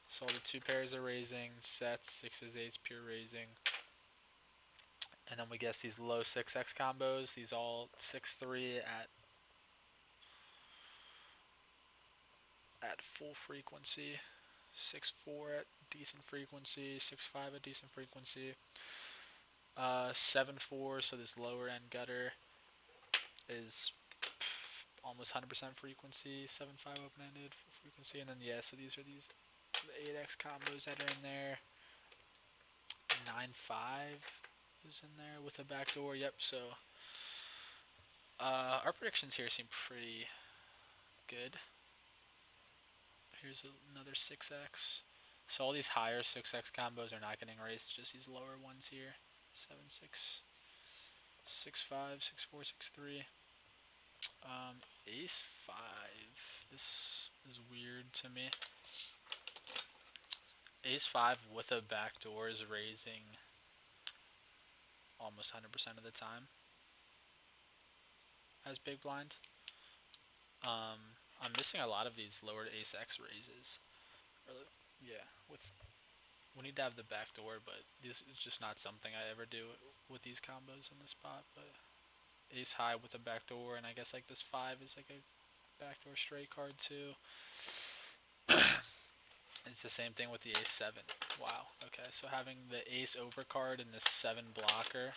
A: So all the 2 pairs are raising. Sets, 6s, 8s, pure raising. And then we guess these low 6X combos. These all 6-3 at full frequency. 6-4 at decent frequency. 6-5 at decent frequency. 7-4, so this lower end gutter is almost 100% frequency. 7-5 open ended, full frequency. And then, yeah, so these are the 8X combos that are in there. 9-5 is in there with a backdoor. Yep, so our predictions here seem pretty good. Here's another 6X. So all these higher 6X combos are not getting raised, just these lower ones here. 7-6, 6-5, 6-4, 6-3. Ace 5. This is weird to me. Ace 5 with a backdoor is raising almost 100% of the time as big blind. I'm missing a lot of these lower ace X raises. Yeah, we need to have the backdoor, but this is just not something I ever do with these combos in this spot. But ace high with a backdoor, and I guess like this 5 is like a backdoor straight card too. It's the same thing with the ace 7. Wow. Okay, so having the ace overcard and this 7 blocker.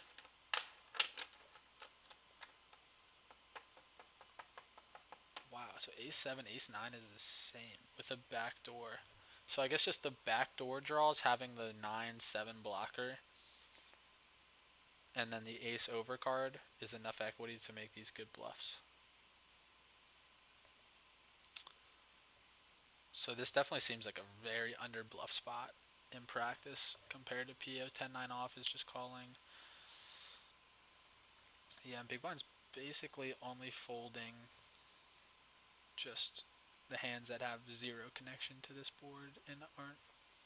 A: Wow, so ace 7, ace 9 is the same with a backdoor. So I guess just the backdoor draws having the 9-7 blocker and then the ace overcard is enough equity to make these good bluffs. So this definitely seems like a very under bluff spot in practice compared to PO. 10-9 off is just calling. Yeah, and big blind's basically only folding just the hands that have zero connection to this board and aren't.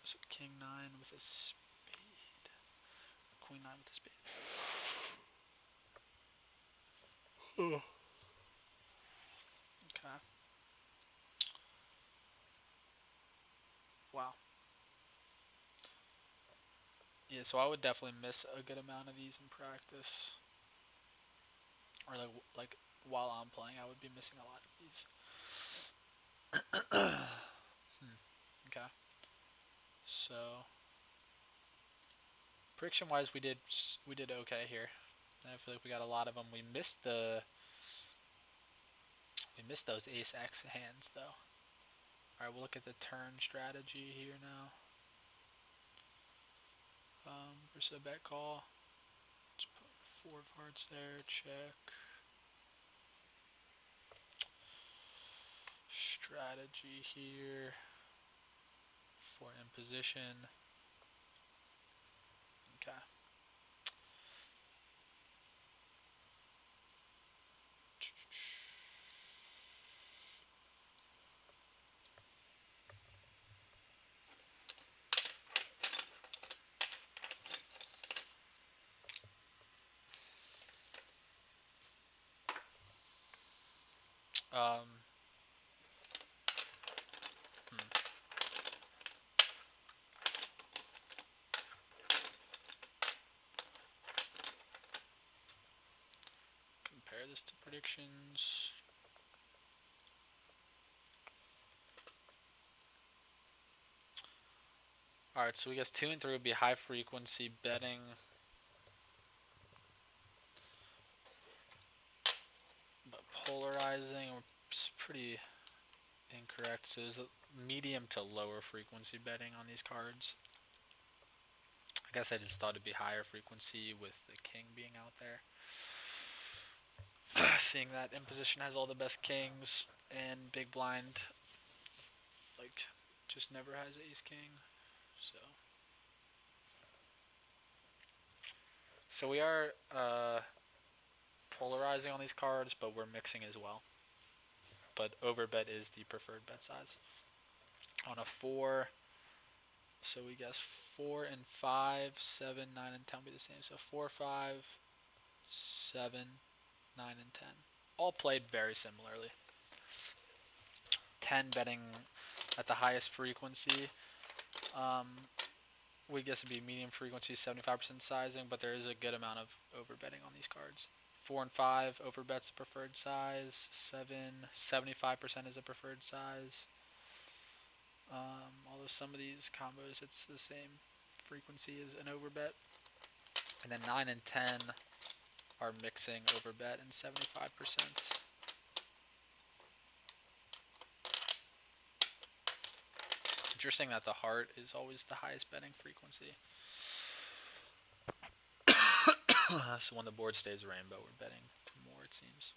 A: So king 9 with a spade, queen 9 with a spade. Oh. Okay. Wow. Yeah, so I would definitely miss a good amount of these in practice. Or like while I'm playing, I would be missing a lot of these. Okay. So prediction wise, we did okay here. I feel like we got a lot of them. We missed those ace X hands though. All right, we'll look at the turn strategy here now. Versus a bet call. Let's put 4 of hearts there. Check. Strategy here for imposition. Okay. Um, compare this to predictions. Alright, so we guess 2 and 3 would be high frequency betting. But polarizing is pretty incorrect. So there's a medium to lower frequency betting on these cards. I guess I just thought it'd be higher frequency with the king being out there. Seeing that imposition has all the best kings and big blind like just never has ace king. So we are polarizing on these cards, but we're mixing as well. But overbet is the preferred bet size. On a 4, so we guess 4 and 5, 7, 9, and 10 will be the same. So 4, 5, 7, 9, and 10. All played very similarly. 10 betting at the highest frequency. We guess it'd be medium frequency, 75% sizing, but there is a good amount of overbetting on these cards. 4 and 5, overbet's a preferred size. 7, 75% is a preferred size. Although some of these combos, it's the same frequency as an overbet. And then 9 and 10 are mixing overbet and 75%. Interesting that the heart is always the highest betting frequency. So when the board stays rainbow, we're betting more, it seems.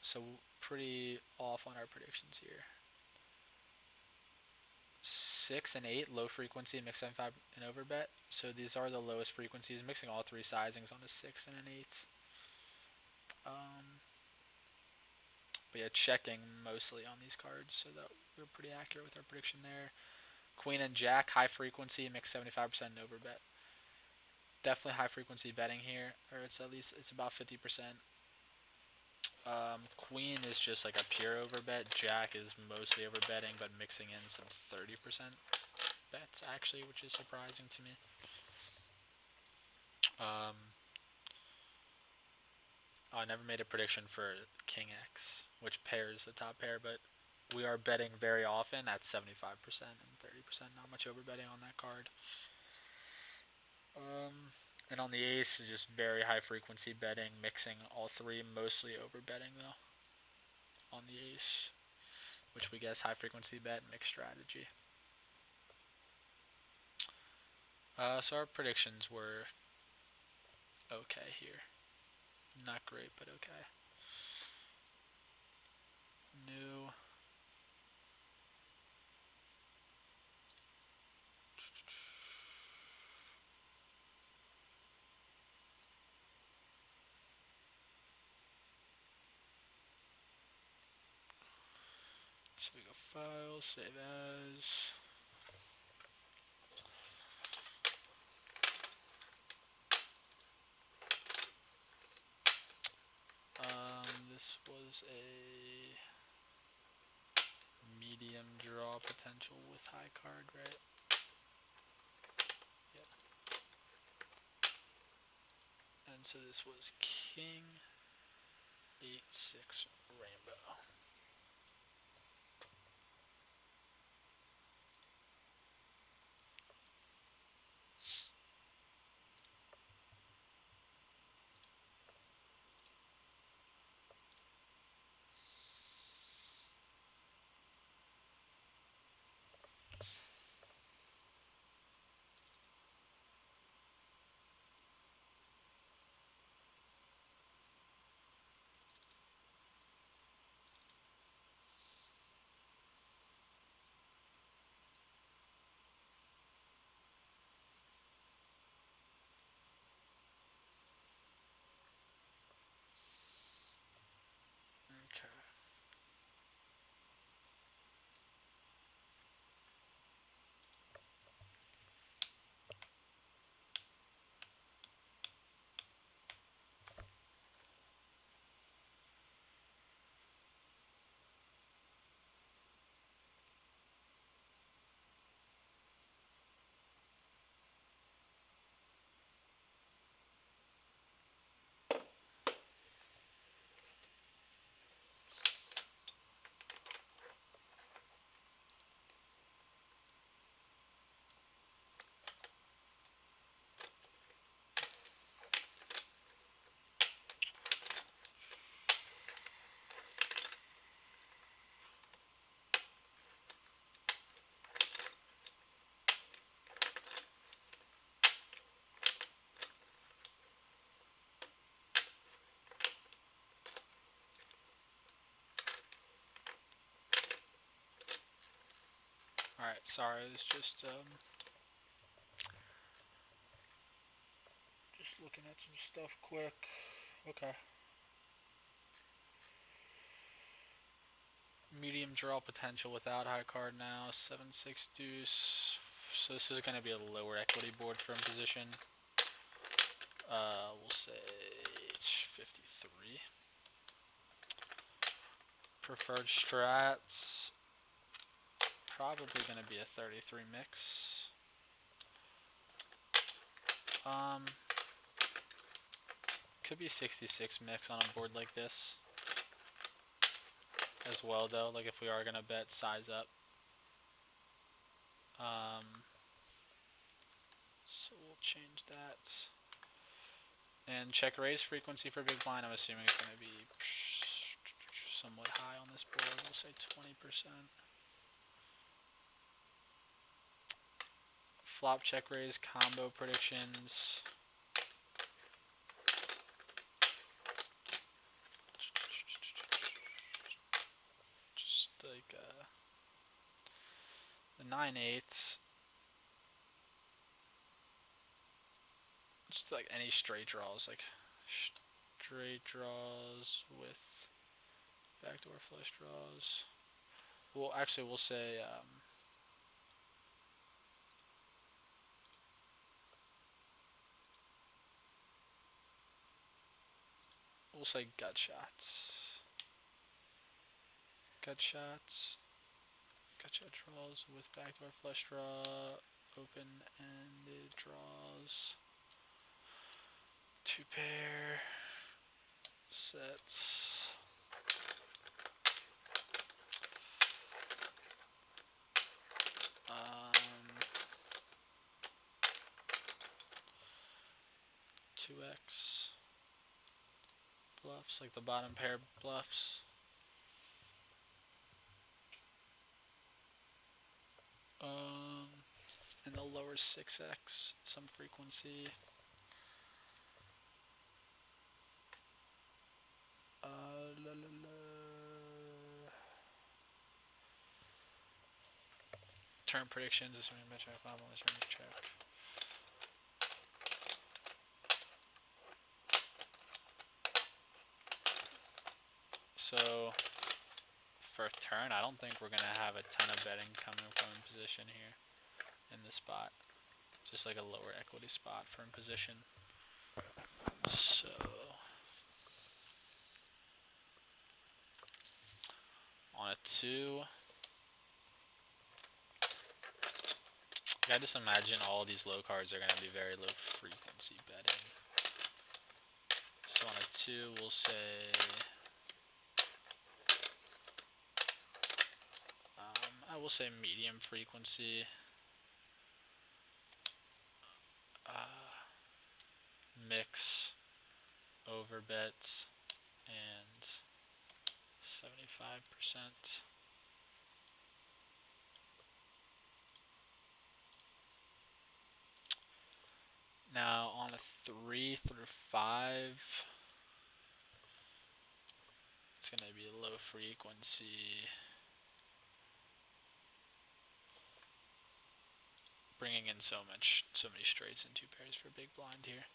A: So pretty off on our predictions here. 6 and 8, low frequency, mix 75 and overbet. So these are the lowest frequencies, mixing all 3 sizings on a 6 and an 8. But yeah, checking mostly on these cards, so that we're pretty accurate with our prediction there. Queen and Jack, high frequency, mix 75% and overbet. Definitely high frequency betting here, or it's about 50%. Queen is just like a pure overbet. Jack is mostly overbetting, but mixing in some 30% bets actually, which is surprising to me. I never made a prediction for King X, which pairs the top pair, but we are betting very often at 75% and 30%. Not much overbetting on that card. And on the ace, just very high frequency betting, mixing all 3, mostly overbetting though. On the ace, which we guess high frequency bet, mixed strategy. So our predictions were okay here. Not great, but okay. New. So we go file, save as. This was a medium draw potential with high card, right? Yep. And so this was king, 8-6 rainbow. Alright, sorry, it's just looking at some stuff quick. Okay. Medium draw potential without high card now. 7-6 deuce. So this is going to be a lower equity board for imposition. We'll say it's 53. Preferred strats. Probably going to be a 33 mix. Could be 66 mix on a board like this as well, though. Like if we are gonna bet size up. So we'll change that. And check raise frequency for big blind. I'm assuming it's gonna be somewhat high on this board. We'll say 20%. Flop check raise combo predictions. Just like the 9-8. Just like any straight draws, like straight draws with backdoor flush draws. Well, actually, we'll say gut shots. Gut shots. Gut shot draws with backdoor flush draw. Open-ended draws. 2 pair. Sets. Two X bluffs, like the bottom pair bluffs. And the lower 6X, some frequency. Turn predictions, assuming bet check, five on this range check. So for turn, I don't think we're gonna have a ton of betting coming from position here in this spot. Just like a lower equity spot for imposition. So on a 2, I just imagine all these low cards are going to be very low frequency betting. So on a 2, we'll say I will say medium frequency. Mix over bets and 75%. Now on a 3 through 5, it's going to be low frequency. Bringing in so many straights and 2 pairs for big blind here.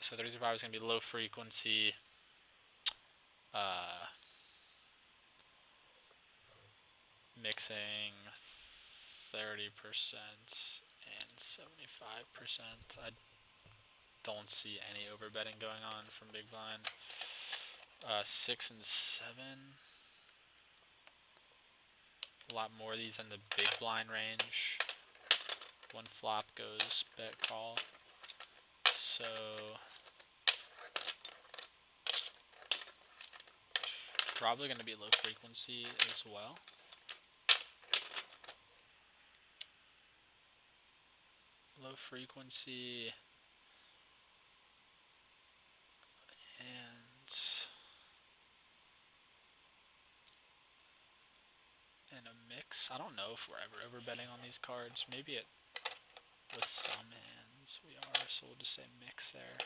A: So 3 through 5 is going to be low frequency. Mixing 30% and 75%. I don't see any overbetting going on from big blind. 6 and 7. A lot more of these in the big blind range. One flop goes bet call. So probably going to be low frequency as well. Low frequency and a mix. I don't know if we're ever overbetting on these cards. Maybe it with some hands we are, so we'll just say mix there.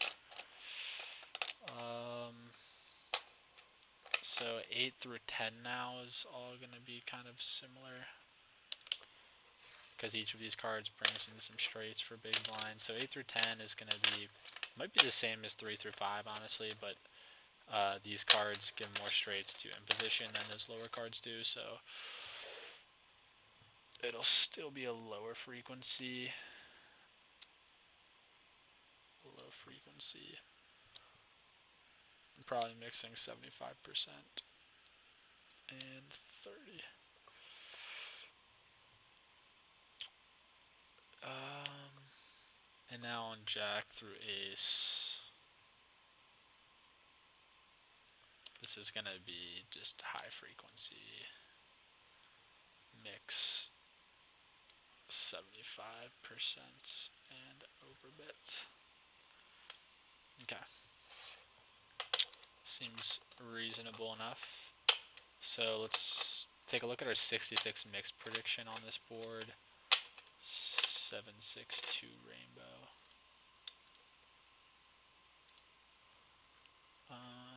A: So 8 through 10 now is all going to be kind of similar. because each of these cards brings in some straights for big blind. So 8 through 10 is going to be, might be the same as 3 through 5, honestly, but these cards give more straights to imposition than those lower cards do, so it'll still be a lower frequency. Low frequency. I'm probably mixing 75% and 30. And now on Jack through Ace, this is going to be just high frequency mix, 75% and overbit. Okay. Seems reasonable enough. So let's take a look at our 66 mix prediction on this board. 762 rainbow.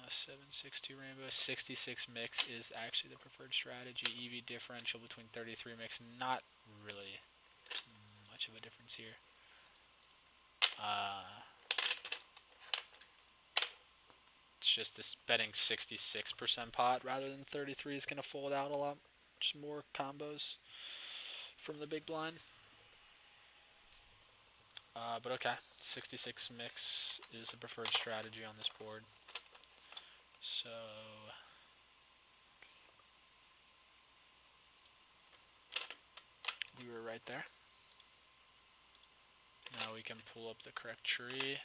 A: 762 rainbow. 66 mix is actually the preferred strategy. EV differential between 33 mix, not really much of a difference here. It's just this betting 66% pot rather than 33 is going to fold out a lot. Just more combos from the big blind. But okay, 66 mix is the preferred strategy on this board. So we were right there. Now we can pull up the correct tree.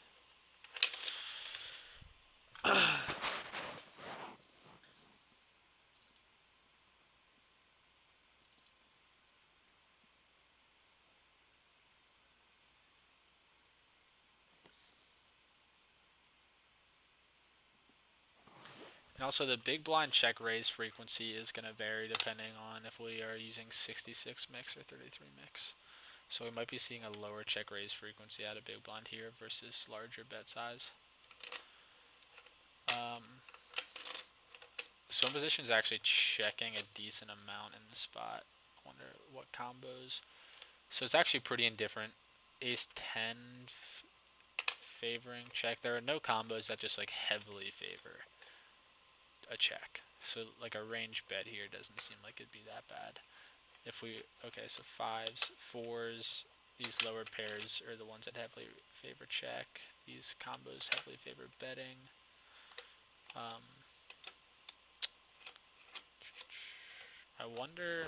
A: And also the big blind check raise frequency is going to vary depending on if we are using 66 mix or 33 mix. So we might be seeing a lower check raise frequency out of big blind here versus larger bet size. So imposition is actually checking a decent amount in the spot. I wonder what combos. So it's actually pretty indifferent. Ace 10 favoring check. There are no combos that just like heavily favor a check. So like a range bet here doesn't seem like it'd be that bad. If we, okay, so 5s, 4s, these lower pairs are the ones that heavily favor check. These combos heavily favor betting. I wonder,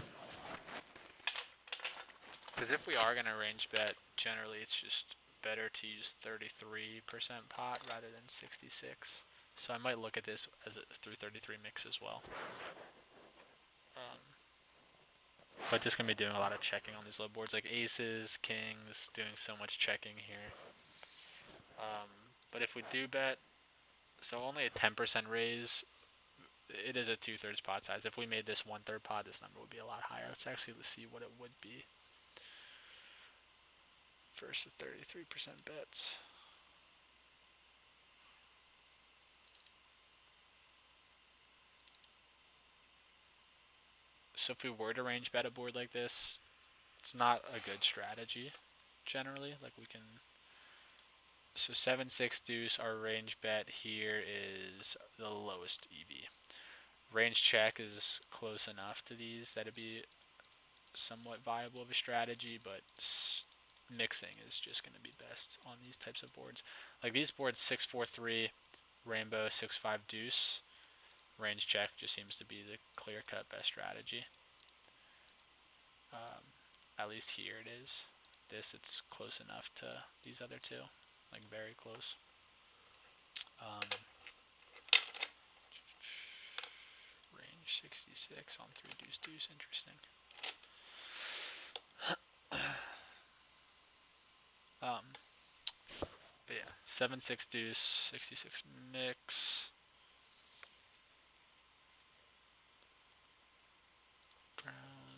A: because if we are going to range bet, generally it's just better to use 33% pot rather than 66. So I might look at this as a through 33 mix as well. But just going to be doing a lot of checking on these low boards, like aces, kings, doing so much checking here. But if we do bet, so only a 10% raise, it is a 2/3 pot size. If we made this 1/3 pot, this number would be a lot higher. Let's actually see what it would be versus 33% bets. So if we were to range bet a board like this, it's not a good strategy generally. Like we can, so 7-6 deuce, our range bet here is the lowest EV. Range check is close enough to these that it'd be somewhat viable of a strategy, but mixing is just going to be best on these types of boards. Like these boards, 6-4-3, rainbow, 6-5 deuce, range check just seems to be the clear-cut best strategy. At least here it is. This, it's close enough to these other two, like very close. Range 66 on 3 deuce deuce, interesting. But yeah, 7-6 deuce, 66 mix.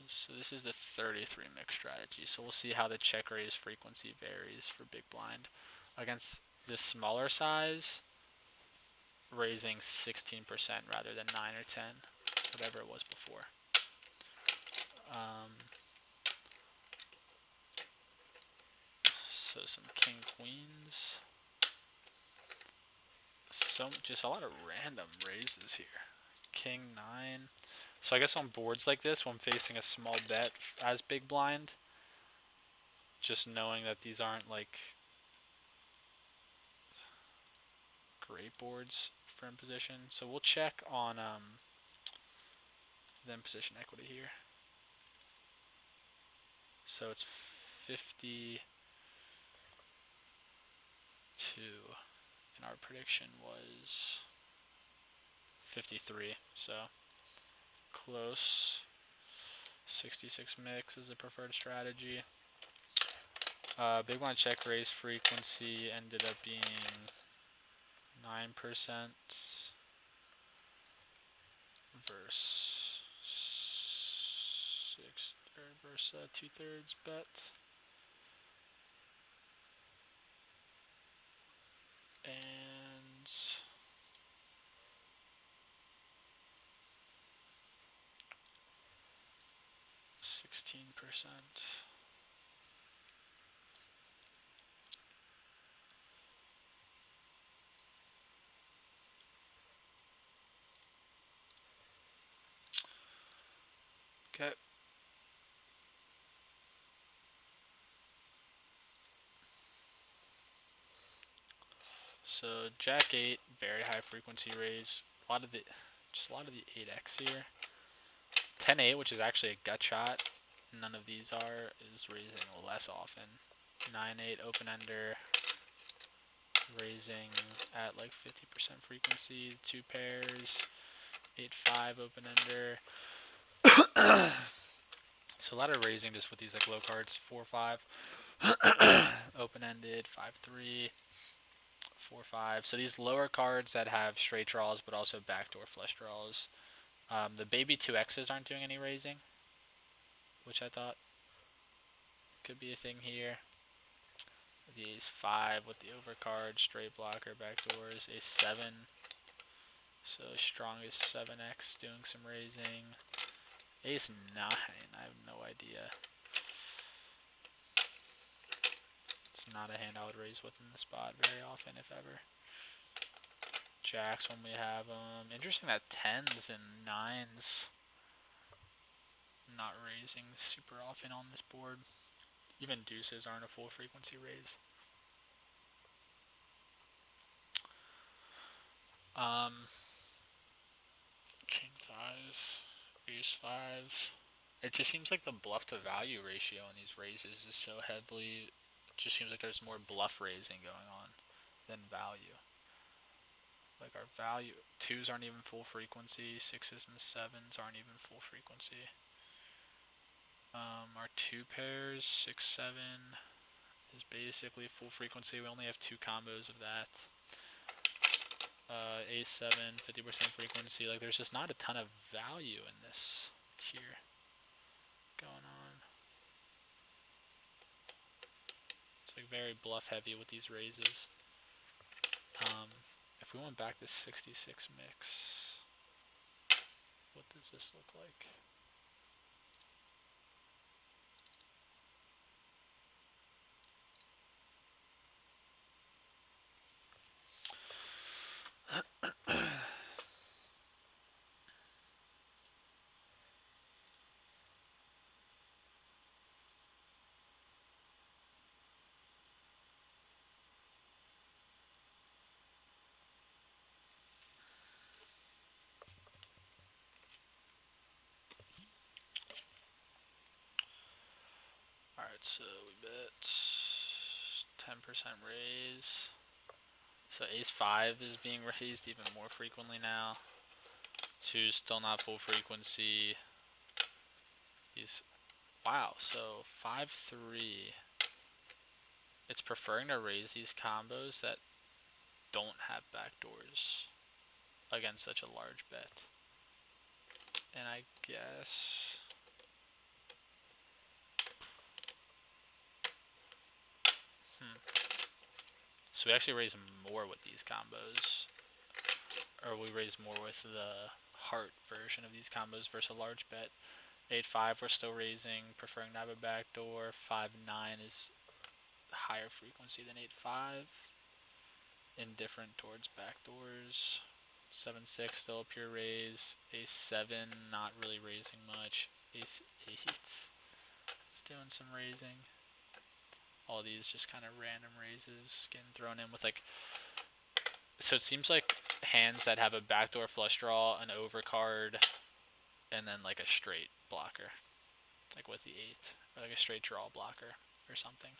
A: So this is the 33 mix strategy. So we'll see how the check raise frequency varies for big blind. Against this smaller size, raising 16% rather than 9 or 10, whatever it was before. So some king queens. Just a lot of random raises here. King 9. So I guess on boards like this, when facing a small bet as big blind, just knowing that these aren't like great boards for imposition. So we'll check on the imposition equity here. So it's 52, and our prediction was 53, so close. 66 mix is the preferred strategy. Big blind check raise frequency ended up being 9% versus 2/3 bet. And 16%. Okay. So Jack 8, very high frequency raise. A lot of the 8x here. 10-8, which is actually a gut shot. None of these is raising less often. 9-8 open ender, raising at like 50% frequency. 2 pairs. 8-5 open ender. So a lot of raising just with these like low cards. 4-5 open ended. 5-3. 4-5. So these lower cards that have straight draws but also backdoor flush draws. The baby 2x's aren't doing any raising, which I thought could be a thing here. The ace-5 with the overcard, straight blocker, backdoors. Ace-7. So strongest 7x doing some raising. Ace-9, I have no idea. It's not a hand I would raise with in the spot very often, if ever. Jacks when we have them. Interesting that 10s and 9s not raising super often on this board. Even deuces aren't a full frequency raise. King 5, ace 5. It just seems like the bluff to value ratio on these raises is so heavily. It just seems like there's more bluff raising going on than value. Like our value 2s aren't even full frequency. 6s and 7s aren't even full frequency. Our 2 pairs 6-7 is basically full frequency. We only have 2 combos of that. Ace-7, 50% frequency. Like there's just not a ton of value in this here going on. It's like very bluff heavy with these raises. If we went back to 66 mix, what does this look like? Alright, so we bet 10% raise. So ace-5 is being raised even more frequently now. 2's still not full frequency. Wow, so 5-3. It's preferring to raise these combos that don't have backdoors against such a large bet. And I guess so we actually raise more with these combos, or we raise more with the heart version of these combos versus a large bet. 8-5 we're still raising, preferring to have a backdoor. 5-9 is higher frequency than 8-5. Indifferent towards backdoors. 7-6 still a pure raise. Ace-7 not really raising much. Ace-8 is doing some raising. All these just kind of random raises getting thrown in with like. So it seems like hands that have a backdoor flush draw, an overcard, and then like a straight blocker, like with the 8, or like a straight draw blocker or something,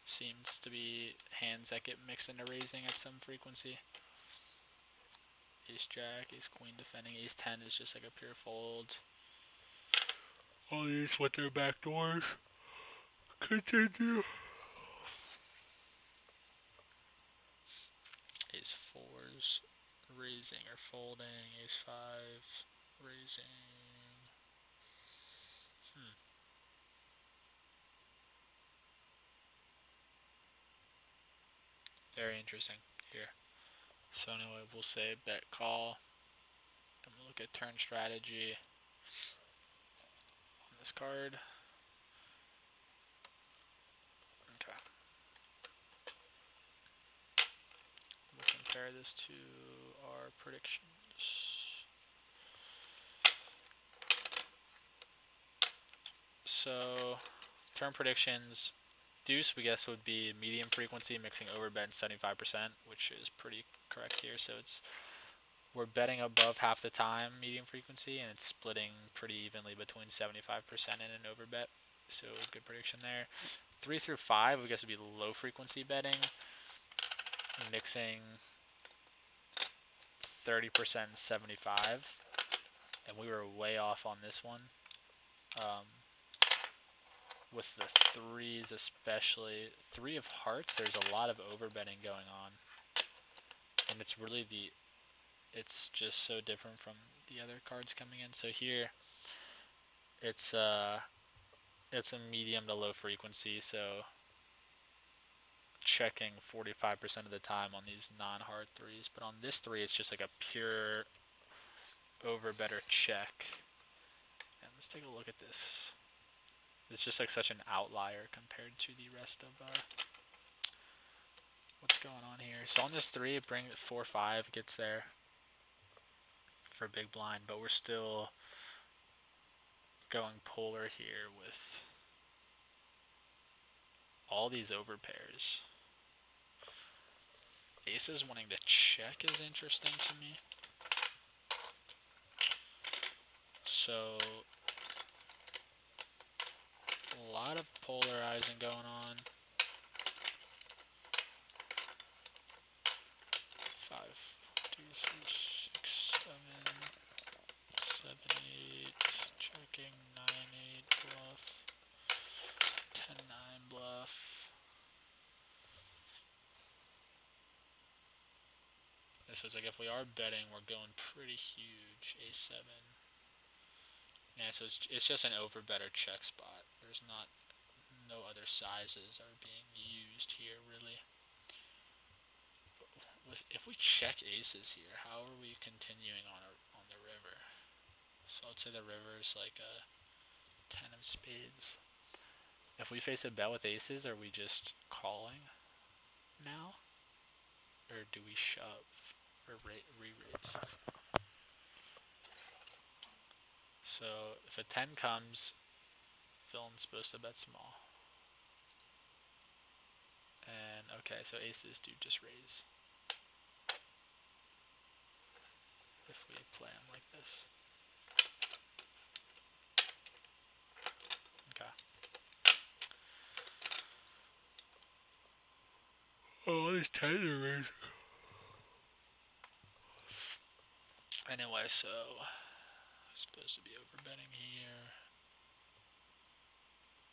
A: seems to be hands that get mixed into raising at some frequency. Ace Jack, Ace Queen defending, Ace 10 is just like a pure fold. All these with their backdoors. Continue. Ace 4s raising or folding, Ace 5 raising. Very interesting here. So anyway, we'll say bet call. And we'll look at turn strategy on this card. Okay. We'll compare this to our predictions. So, turn predictions. Deuce, we guess, would be medium frequency, mixing overbet 75%, which is pretty correct here. So we're betting above half the time medium frequency, and it's splitting pretty evenly between 75% and an overbet. So good prediction there. 3 through 5, I guess, would be low frequency betting, mixing 30% 75, and we were way off on this one. With the 3s especially, 3 of hearts, there's a lot of overbetting going on, and it's really it's just so different from the other cards coming in. So here, it's a medium to low frequency, so checking 45% of the time on these non-hard 3s, but on this 3, it's just like a pure overbetter check. And let's take a look at this. It's just like such an outlier compared to the rest of what's going on here. So on this 3, it brings 4-5, gets there for big blind, but we're still going polar here with all these overpairs. Aces wanting to check is interesting to me. So a lot of polarizing going on. 5, 2, 6, 7, 7, 8, checking 9, 8 bluff, 10, 9 bluff. This is like if we are betting, we're going pretty huge. A7. Yeah, so it's just an overbetter check spot. There's no other sizes are being used here really. If we check aces here, how are we continuing on the river? So let's say the river is like a 10 of spades. If we face a bet with aces, are we just calling now, or do we shove or re-raise? So if a 10 comes, villain's supposed to bet small. And okay, so aces do just raise if we play them like this. Okay. Oh, these 10s are raising. Anyway, so supposed to be overbetting here.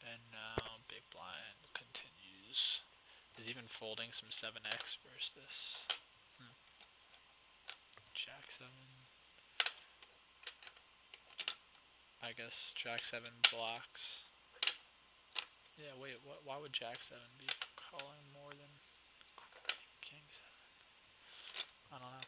A: And now big blind continues. Is even folding some 7x versus this. Jack 7. I guess Jack 7 blocks. Yeah, wait, why would Jack 7 be calling more than King 7? I don't know.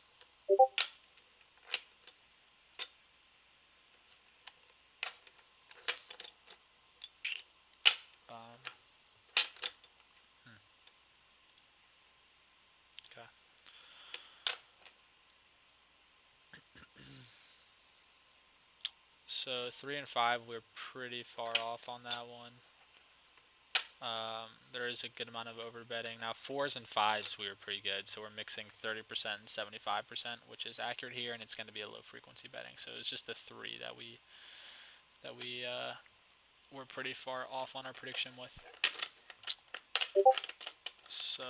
A: So 3 and 5, we're pretty far off on that one. There is a good amount of overbetting. Now 4s and 5s, we were pretty good. So we're mixing 30% and 75%, which is accurate here, and it's going to be a low frequency betting. So it's just the 3 that we were pretty far off on our prediction with. So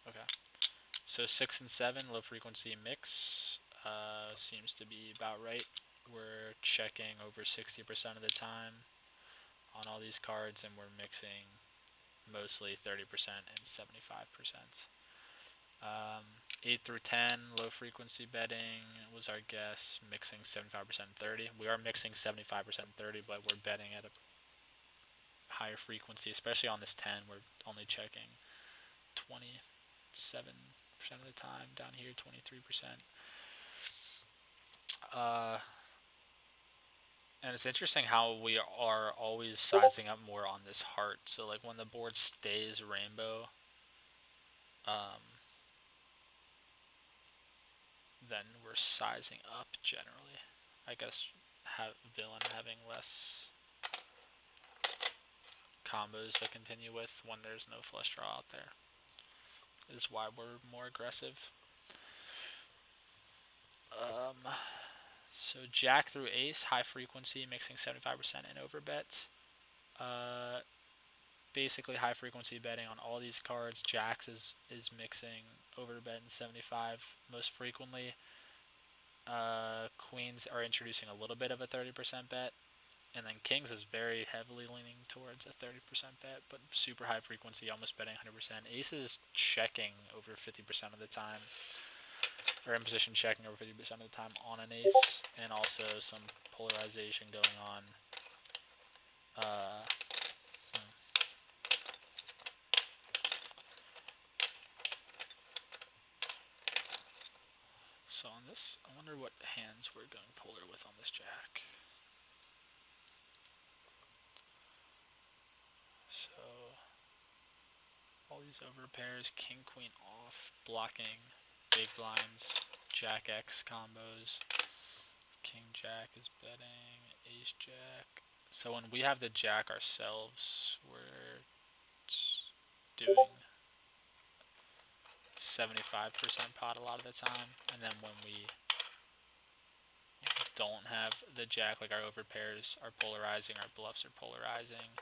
A: okay. So 6 and 7, low frequency mix, seems to be about right. We're checking over 60% of the time on all these cards, and we're mixing mostly 30% and 75%. 8 through 10, low frequency betting was our guess, mixing 75% and 30. We are mixing 75% and 30, but we're betting at a higher frequency, especially on this 10. We're only checking 27% of the time. Down here, 23%. And it's interesting how we are always sizing up more on this heart. So like when the board stays rainbow, then we're sizing up generally. I guess villain having less combos to continue with when there's no flush draw out there is why we're more aggressive. So jack through ace, high frequency, mixing 75% and overbet. Basically high frequency betting on all these cards. Jacks is mixing overbet and 75 most frequently. Queens are introducing a little bit of a 30% bet. And then kings is very heavily leaning towards a 30% bet, but super high frequency, almost betting 100%. Ace is checking over 50% of the time, or in position checking over 50% of the time on an ace, and also some polarization going on. So on this, I wonder what hands we're going polar with on this jack. So all these over pairs, king, queen off, blocking big blinds, jack X combos, king jack is betting, ace jack. So when we have the jack ourselves, we're doing 75% pot a lot of the time, and then when we don't have the jack, like our overpairs are polarizing, our bluffs are polarizing.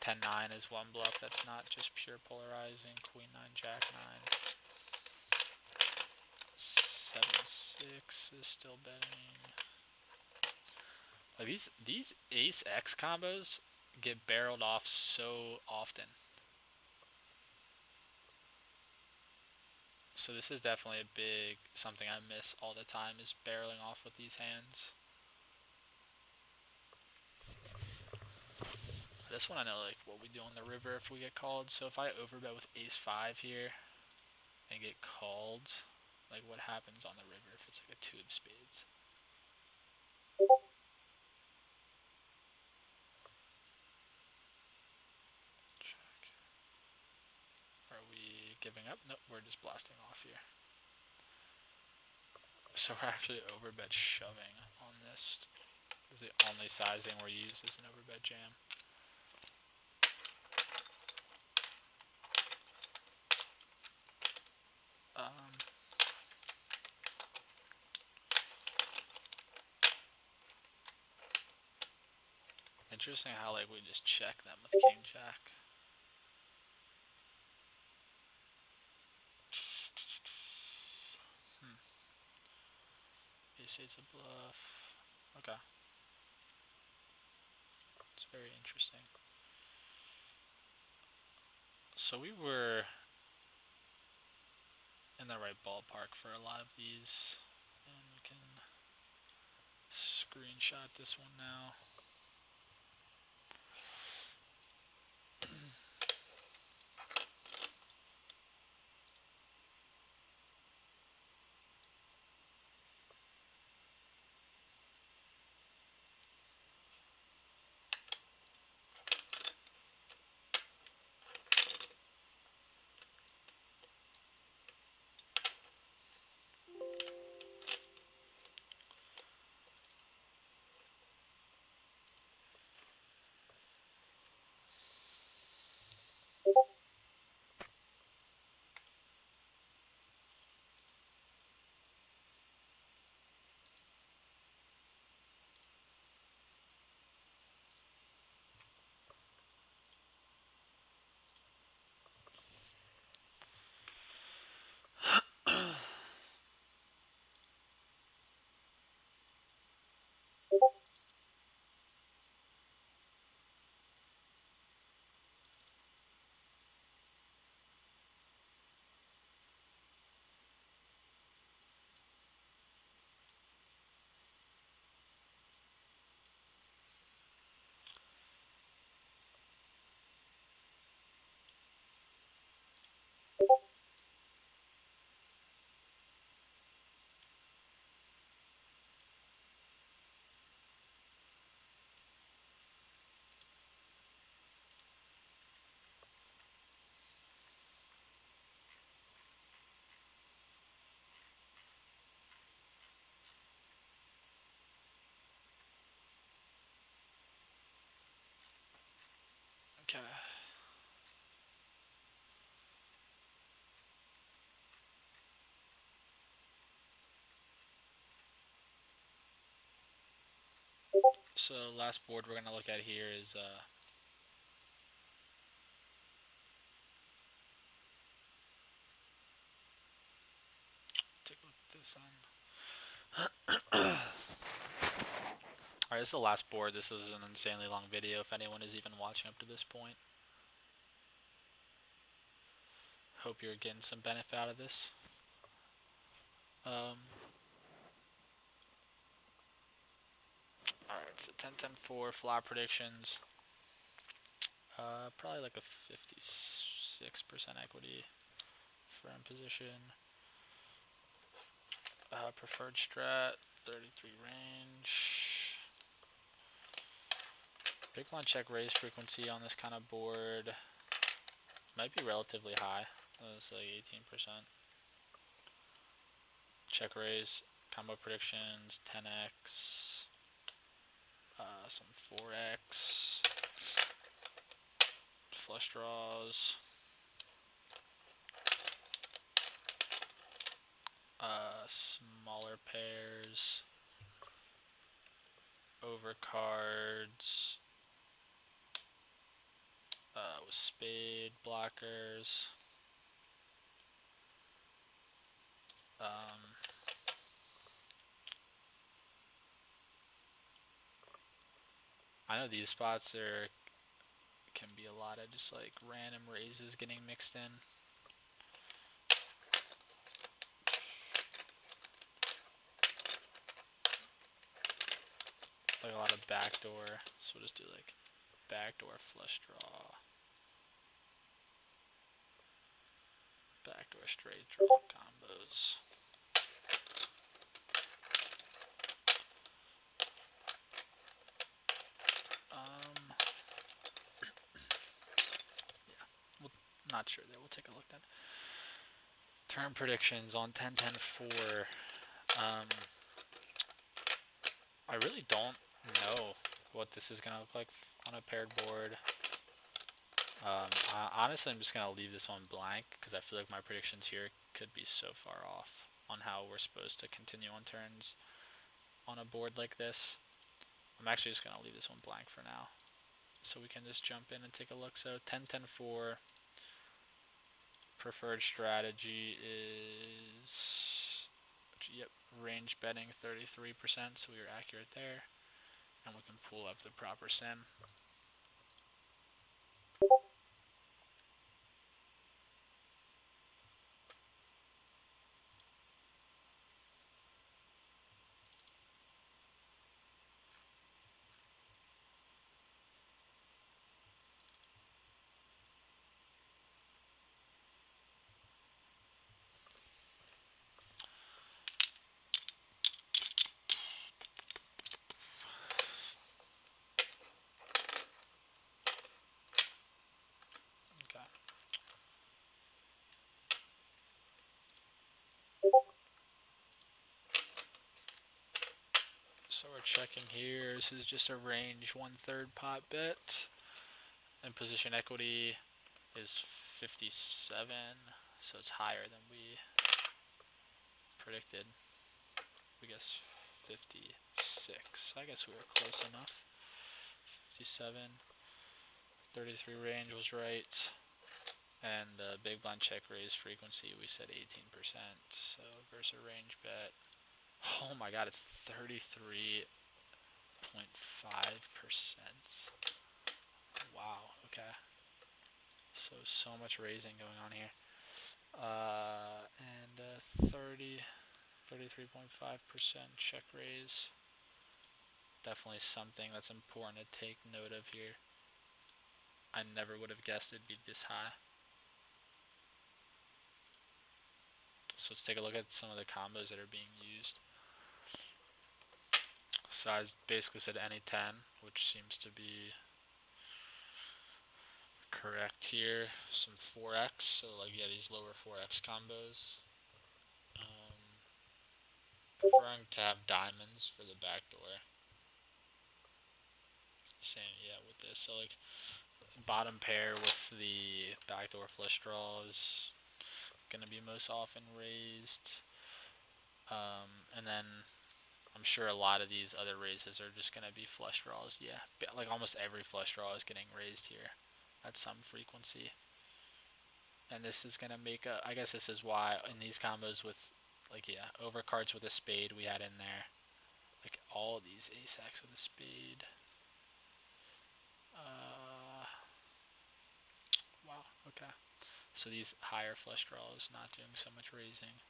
A: 10-9 is one bluff that's not just pure polarizing. Queen 9, jack 9. 7-6 is still betting. Like these ace X combos get barreled off so often. So this is definitely a big something I miss all the time, is barreling off with these hands. This one I know like what we do on the river if we get called. So if I overbet with ace 5 here and get called, like what happens on the river if it's like a 2 of spades? Check. Are we giving up? Nope, we're just blasting off here. So we're actually overbet shoving on this. This is the only sizing we're used as an overbet jam. Interesting how like we just check them with king jack. Ace 8's a bluff. Okay. It's very interesting. So we were in the right ballpark for a lot of these, and we can screenshot this one now. Okay. So last board we're gonna look at here is take a look at this one. Alright, this is the last board. This is an insanely long video if anyone is even watching up to this point. Hope you're getting some benefit out of this. Alright, so 10-10-4 flop predictions. Probably like a 56% equity for in position. Preferred strat, 33 range. Big blind check raise frequency on this kind of board might be relatively high. It's like 18%. Check raise, combo predictions, 10x, some 4x, flush draws, smaller pairs, overcards, with spade blockers. I know these spots can be a lot of just like random raises getting mixed in. Like a lot of backdoor, so we'll just do like backdoor flush draw, backdoor straight draw combos. Yeah, well, not sure there. We'll take a look then. Turn predictions on 10-10-4. I really don't know what this is gonna look like on a paired board. Honestly, I'm just gonna leave this one blank because I feel like my predictions here could be so far off on how we're supposed to continue on turns on a board like this. I'm actually just gonna leave this one blank for now, so we can just jump in and take a look. So 10-10-4. Preferred strategy is, yep, range betting 33%, so we are accurate there. And we can pull up the proper sim. Okay. So we're checking here. This is just a range 1/3 pot bet. And position equity is 57, so it's higher than we predicted. We guess 56. I guess we were close enough. 57. 33 range was right. And big blind check raise frequency, we said 18%. So versus a range bet. Oh my god, it's 33.5%. Wow, okay. So much raising going on here. And 33.5% check raise. Definitely something that's important to take note of here. I never would have guessed it'd be this high. So let's take a look at some of the combos that are being used. So I basically said any 10, which seems to be correct here. Some 4x, so like yeah, these lower 4x combos. Preferring to have diamonds for the back door. Same, yeah, with this. So like bottom pair with the backdoor flush draw is going to be most often raised. And then I'm sure a lot of these other raises are just going to be flush draws. Yeah, like almost every flush draw is getting raised here at some frequency. And this is going to make a, I guess this is why in these combos with, like, yeah, overcards with a spade we had in there. Like all these ace-x with a spade. Wow, okay. So these higher flush draws not doing so much raising.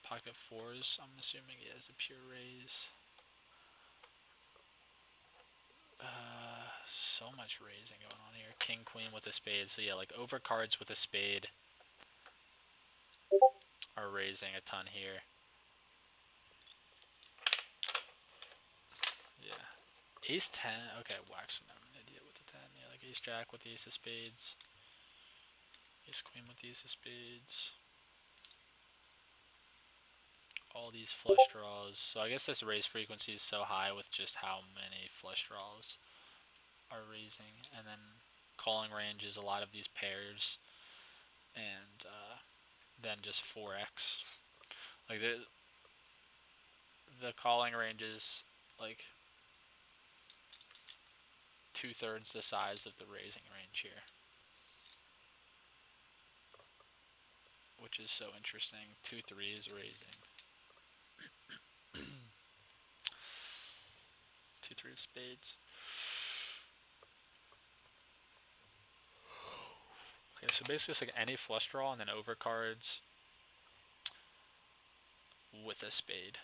A: Pocket fours, I'm assuming it is a pure raise. So much raising going on here. King, queen with a spade. So yeah, like overcards with a spade are raising a ton here. Yeah. Ace 10. Okay, waxing. I'm an idiot with the 10. Yeah, like ace jack with the ace of spades. Ace queen with the ace of spades. All these flush draws. So I guess this raise frequency is so high with just how many flush draws are raising. And then calling range is a lot of these pairs. And then just 4x. Like the calling range is like 2/3 the size of the raising range here, which is so interesting. 2/3 is raising. 2/3 of spades. Okay, so basically it's like any flush draw and then overcards with a spade.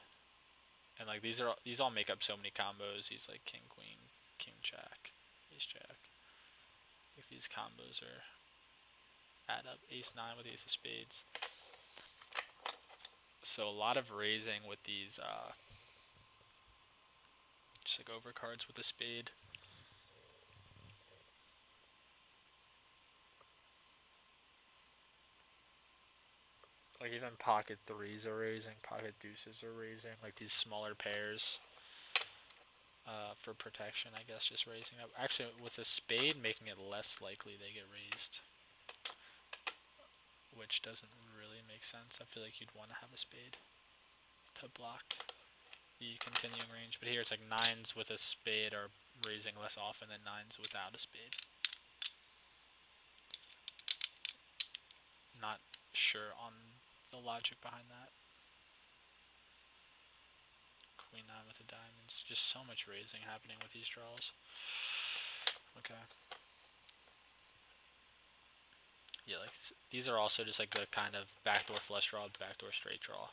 A: And like these all make up so many combos. These like king queen, king jack, ace jack. Like these combos are add up. Ace 9 with ace of spades. So a lot of raising with these just like overcards with a spade. Like even pocket threes are raising, pocket deuces are raising, like these smaller pairs for protection, I guess, just raising up. Actually, with a spade, making it less likely they get raised, which doesn't really make sense. I feel like you'd want to have a spade to block the continuing range, but here it's like nines with a spade are raising less often than nines without a spade. Not sure on the logic behind that. Queen 9 with the diamonds. Just so much raising happening with these draws. Okay. Yeah, like these are also just like the kind of backdoor flush draw, backdoor straight draw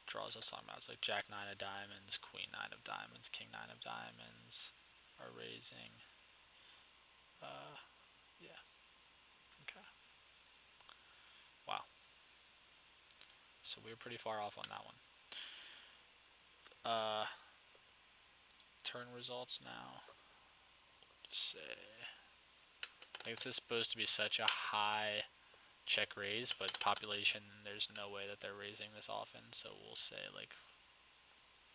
A: draws I was talking about. It's like jack 9 of diamonds, queen 9 of diamonds, king 9 of diamonds are raising. Yeah. Okay. Wow. So we were pretty far off on that one. Turn results now. Just say, like this is supposed to be such a high check raise, but population, there's no way that they're raising this often. So we'll say like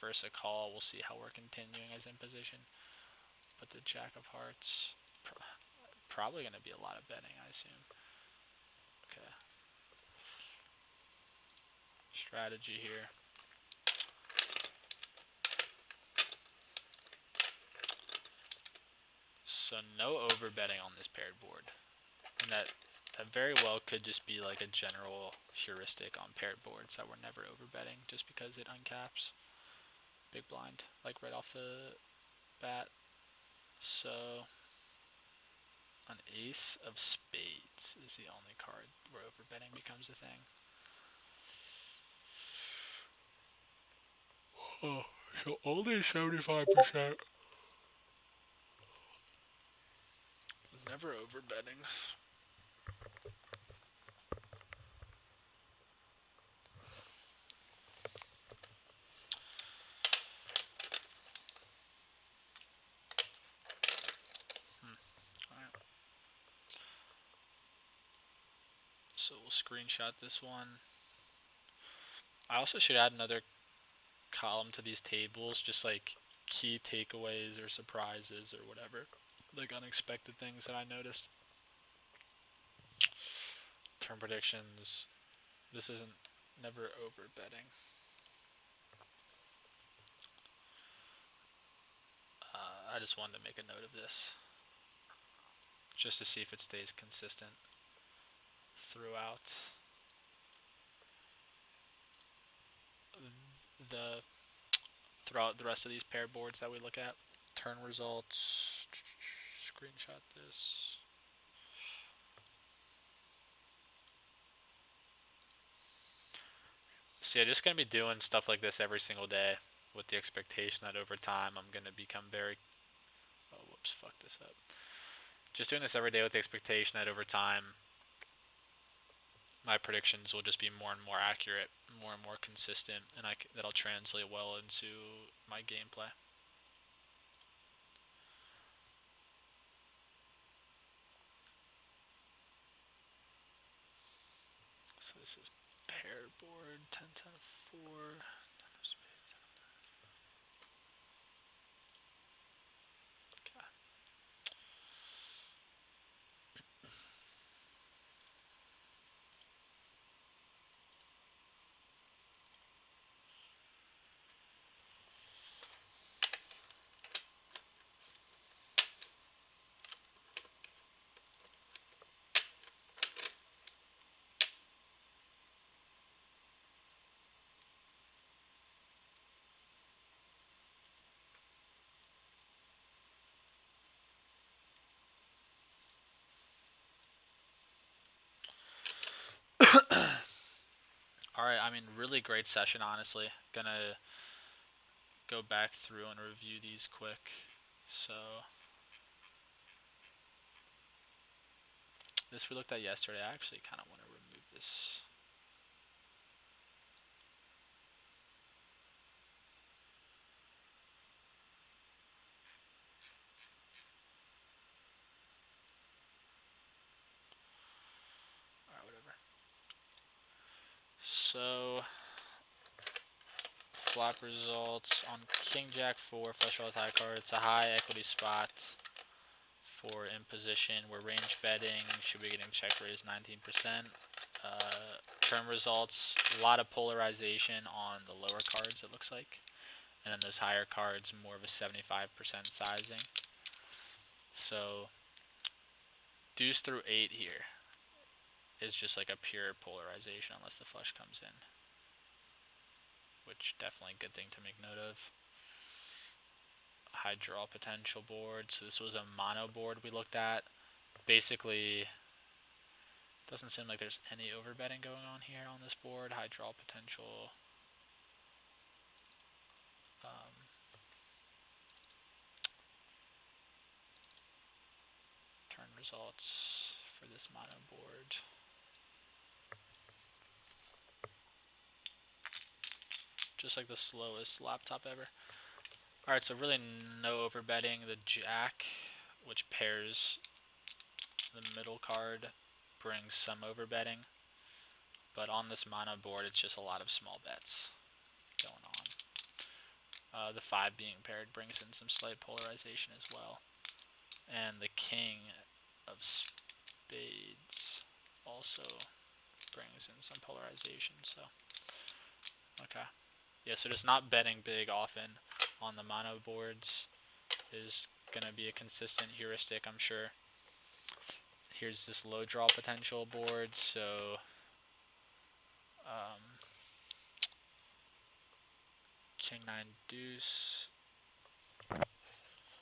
A: versus a call. We'll see how we're continuing as in position. But the jack of hearts, probably going to be a lot of betting, I assume. Okay. Strategy here. So no overbetting on this paired board. And that very well could just be like a general heuristic on paired boards that we're never overbetting just because it uncaps big blind, like right off the bat. So an ace of spades is the only card where overbetting becomes a thing. Oh, so only 75%. Never overbetting. So we'll screenshot this one. I also should add another column to these tables, just like key takeaways or surprises or whatever, like unexpected things that I noticed. Turn predictions. This isn't never over betting. I just wanted to make a note of this, just to see if it stays consistent throughout the rest of these paired boards that we look at. Turn results. Screenshot this. So yeah, just gonna be doing stuff like this every single day, with the expectation that over time I'm gonna become very. Oh, whoops, fuck this up. Just doing this every day with the expectation that over time my predictions will just be more and more accurate, more and more consistent, and that'll translate well into my gameplay. So this is pair board 10 10 4. Alright, I mean, really great session, honestly. Gonna go back through and review these quick. So, this we looked at yesterday. I actually kind of want to remove this. Alright, whatever. So, flop results on King Jack 4, flush draw high card. It's a high equity spot for in position. We're range betting. Should be getting check raise 19%. Turn results, a lot of polarization on the lower cards, it looks like. And then those higher cards, more of a 75% sizing. So, deuce through 8 here is just like a pure polarization unless the flush comes in. Which, definitely a good thing to make note of. High draw potential board. So this was a mono board we looked at. Basically, doesn't seem like there's any overbetting going on here on this board. High draw potential. Turn results for this mono board. Just like the slowest laptop ever. Alright, so really no overbetting. The jack, which pairs the middle card, brings some overbetting. But on this mono board, it's just a lot of small bets going on. The 5 being paired brings in some slight polarization as well. And the king of spades also brings in some polarization, so okay. Yeah, so just not betting big often on the mono boards is gonna be a consistent heuristic, I'm sure. Here's this low draw potential board, so king 9 deuce.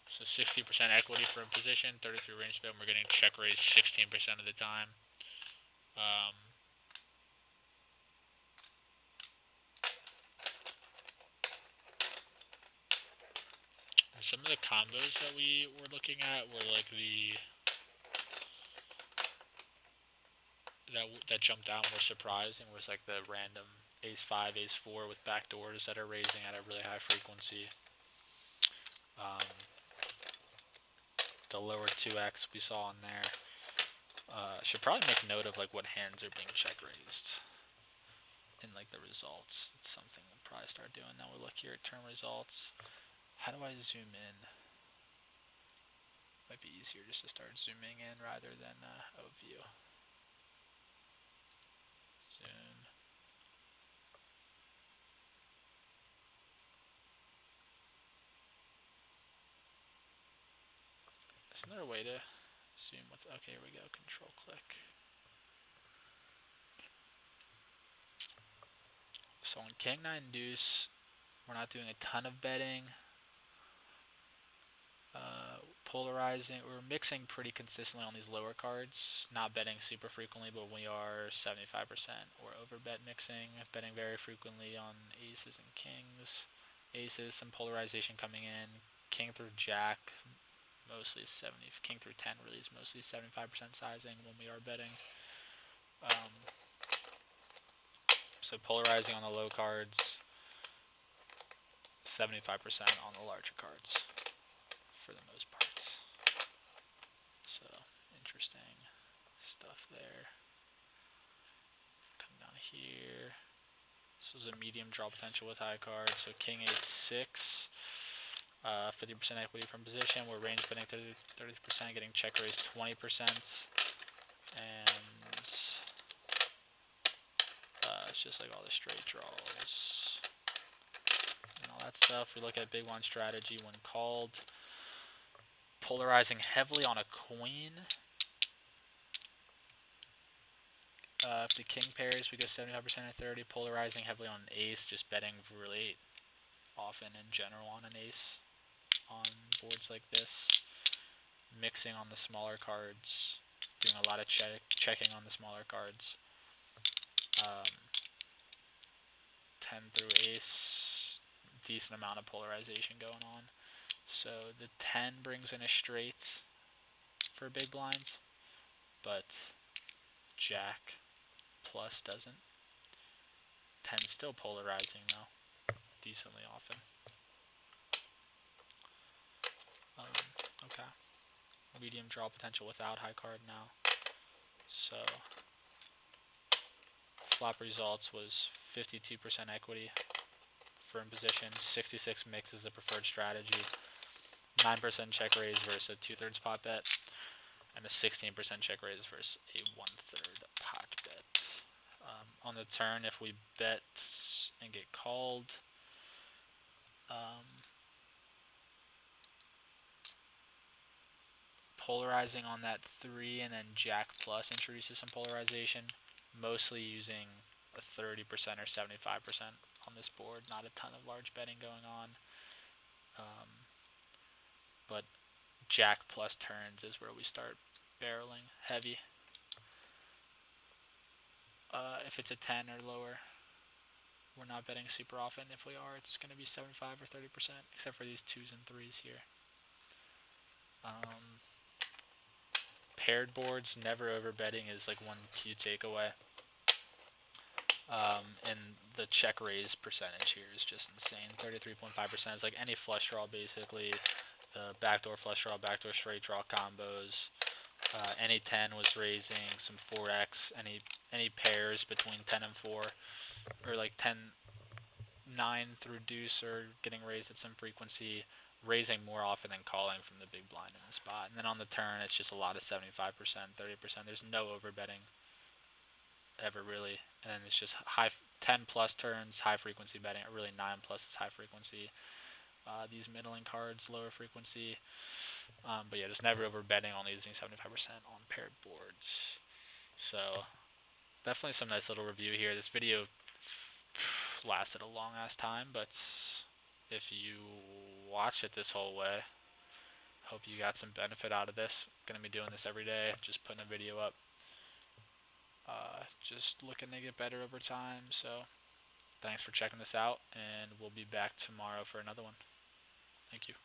A: So 60% equity for a position, 33 range bet, and we're getting check raise 16% of the time. Some of the combos that we were looking at were like that jumped out and were surprising was like the random ace-5, ace-4 with backdoors that are raising at a really high frequency. The lower 2x we saw in there. Should probably make note of like what hands are being check raised in like the results. It's something we'll probably start doing. Now we'll look here at turn results. How do I zoom in? Might be easier just to start zooming in rather than view. Zoom. There's another way to zoom with. Okay, here we go. Control click. So on King 9 Deuce, we're not doing a ton of betting. Polarizing, we're mixing pretty consistently on these lower cards, not betting super frequently, but we are 75% or over bet mixing, betting very frequently on aces and kings. Aces, some polarization coming in. King through jack, mostly 70. King through 10 really is mostly 75% sizing when we are betting. So polarizing on the low cards, 75% on the larger cards for the most part. So interesting stuff there. Come down here. This was a medium draw potential with high cards. So King 8-6. 50% equity from position. We're range betting 30%, getting check raised 20%. And it's just like all the straight draws and all that stuff. We look at big blind strategy when called. Polarizing heavily on a queen. If the king pairs, we go 75% or 30. Polarizing heavily on an ace, just betting really often in general on an ace on boards like this. Mixing on the smaller cards, doing a lot of checking on the smaller cards. 10 through ace, decent amount of polarization going on. So the 10 brings in a straight for big blinds, but jack plus doesn't. 10 still polarizing though, decently often. Okay. Medium draw potential without high card now. So flop results was 52% equity for in position, 66 mix is the preferred strategy, 9% check raise versus a 2/3 pot bet, and a 16% check raise versus a 1/3 pot bet. On the turn, if we bet and get called, polarizing on that 3 and then jack plus introduces some polarization, mostly using a 30% or 75% on this board, not a ton of large betting going on. But jack plus turns is where we start barreling heavy. If it's a 10 or lower, we're not betting super often. If we are, it's going to be 75 or 30%, except for these 2s and 3s here. Paired boards, never over betting is like one key takeaway. And the check raise percentage here is just insane. 33.5% is like any flush draw basically. The backdoor flush draw, backdoor straight draw combos. Any 10 was raising some 4x. Any pairs between 10 and 4, or like 10, 9 through deuce are getting raised at some frequency, raising more often than calling from the big blind in the spot. And then on the turn, it's just a lot of 75%, 30%. There's no over betting ever really, and then it's just high 10 plus turns, high frequency betting. Really 9 plus is high frequency. These middling cards, lower frequency. But yeah, just never over betting, only using 75% on paired boards. So definitely some nice little review here. This video lasted a long ass time, but if you watch it this whole way, hope you got some benefit out of this. Gonna be doing this every day, just putting a video up. Just looking to get better over time. So thanks for checking this out, and we'll be back tomorrow for another one. Thank you.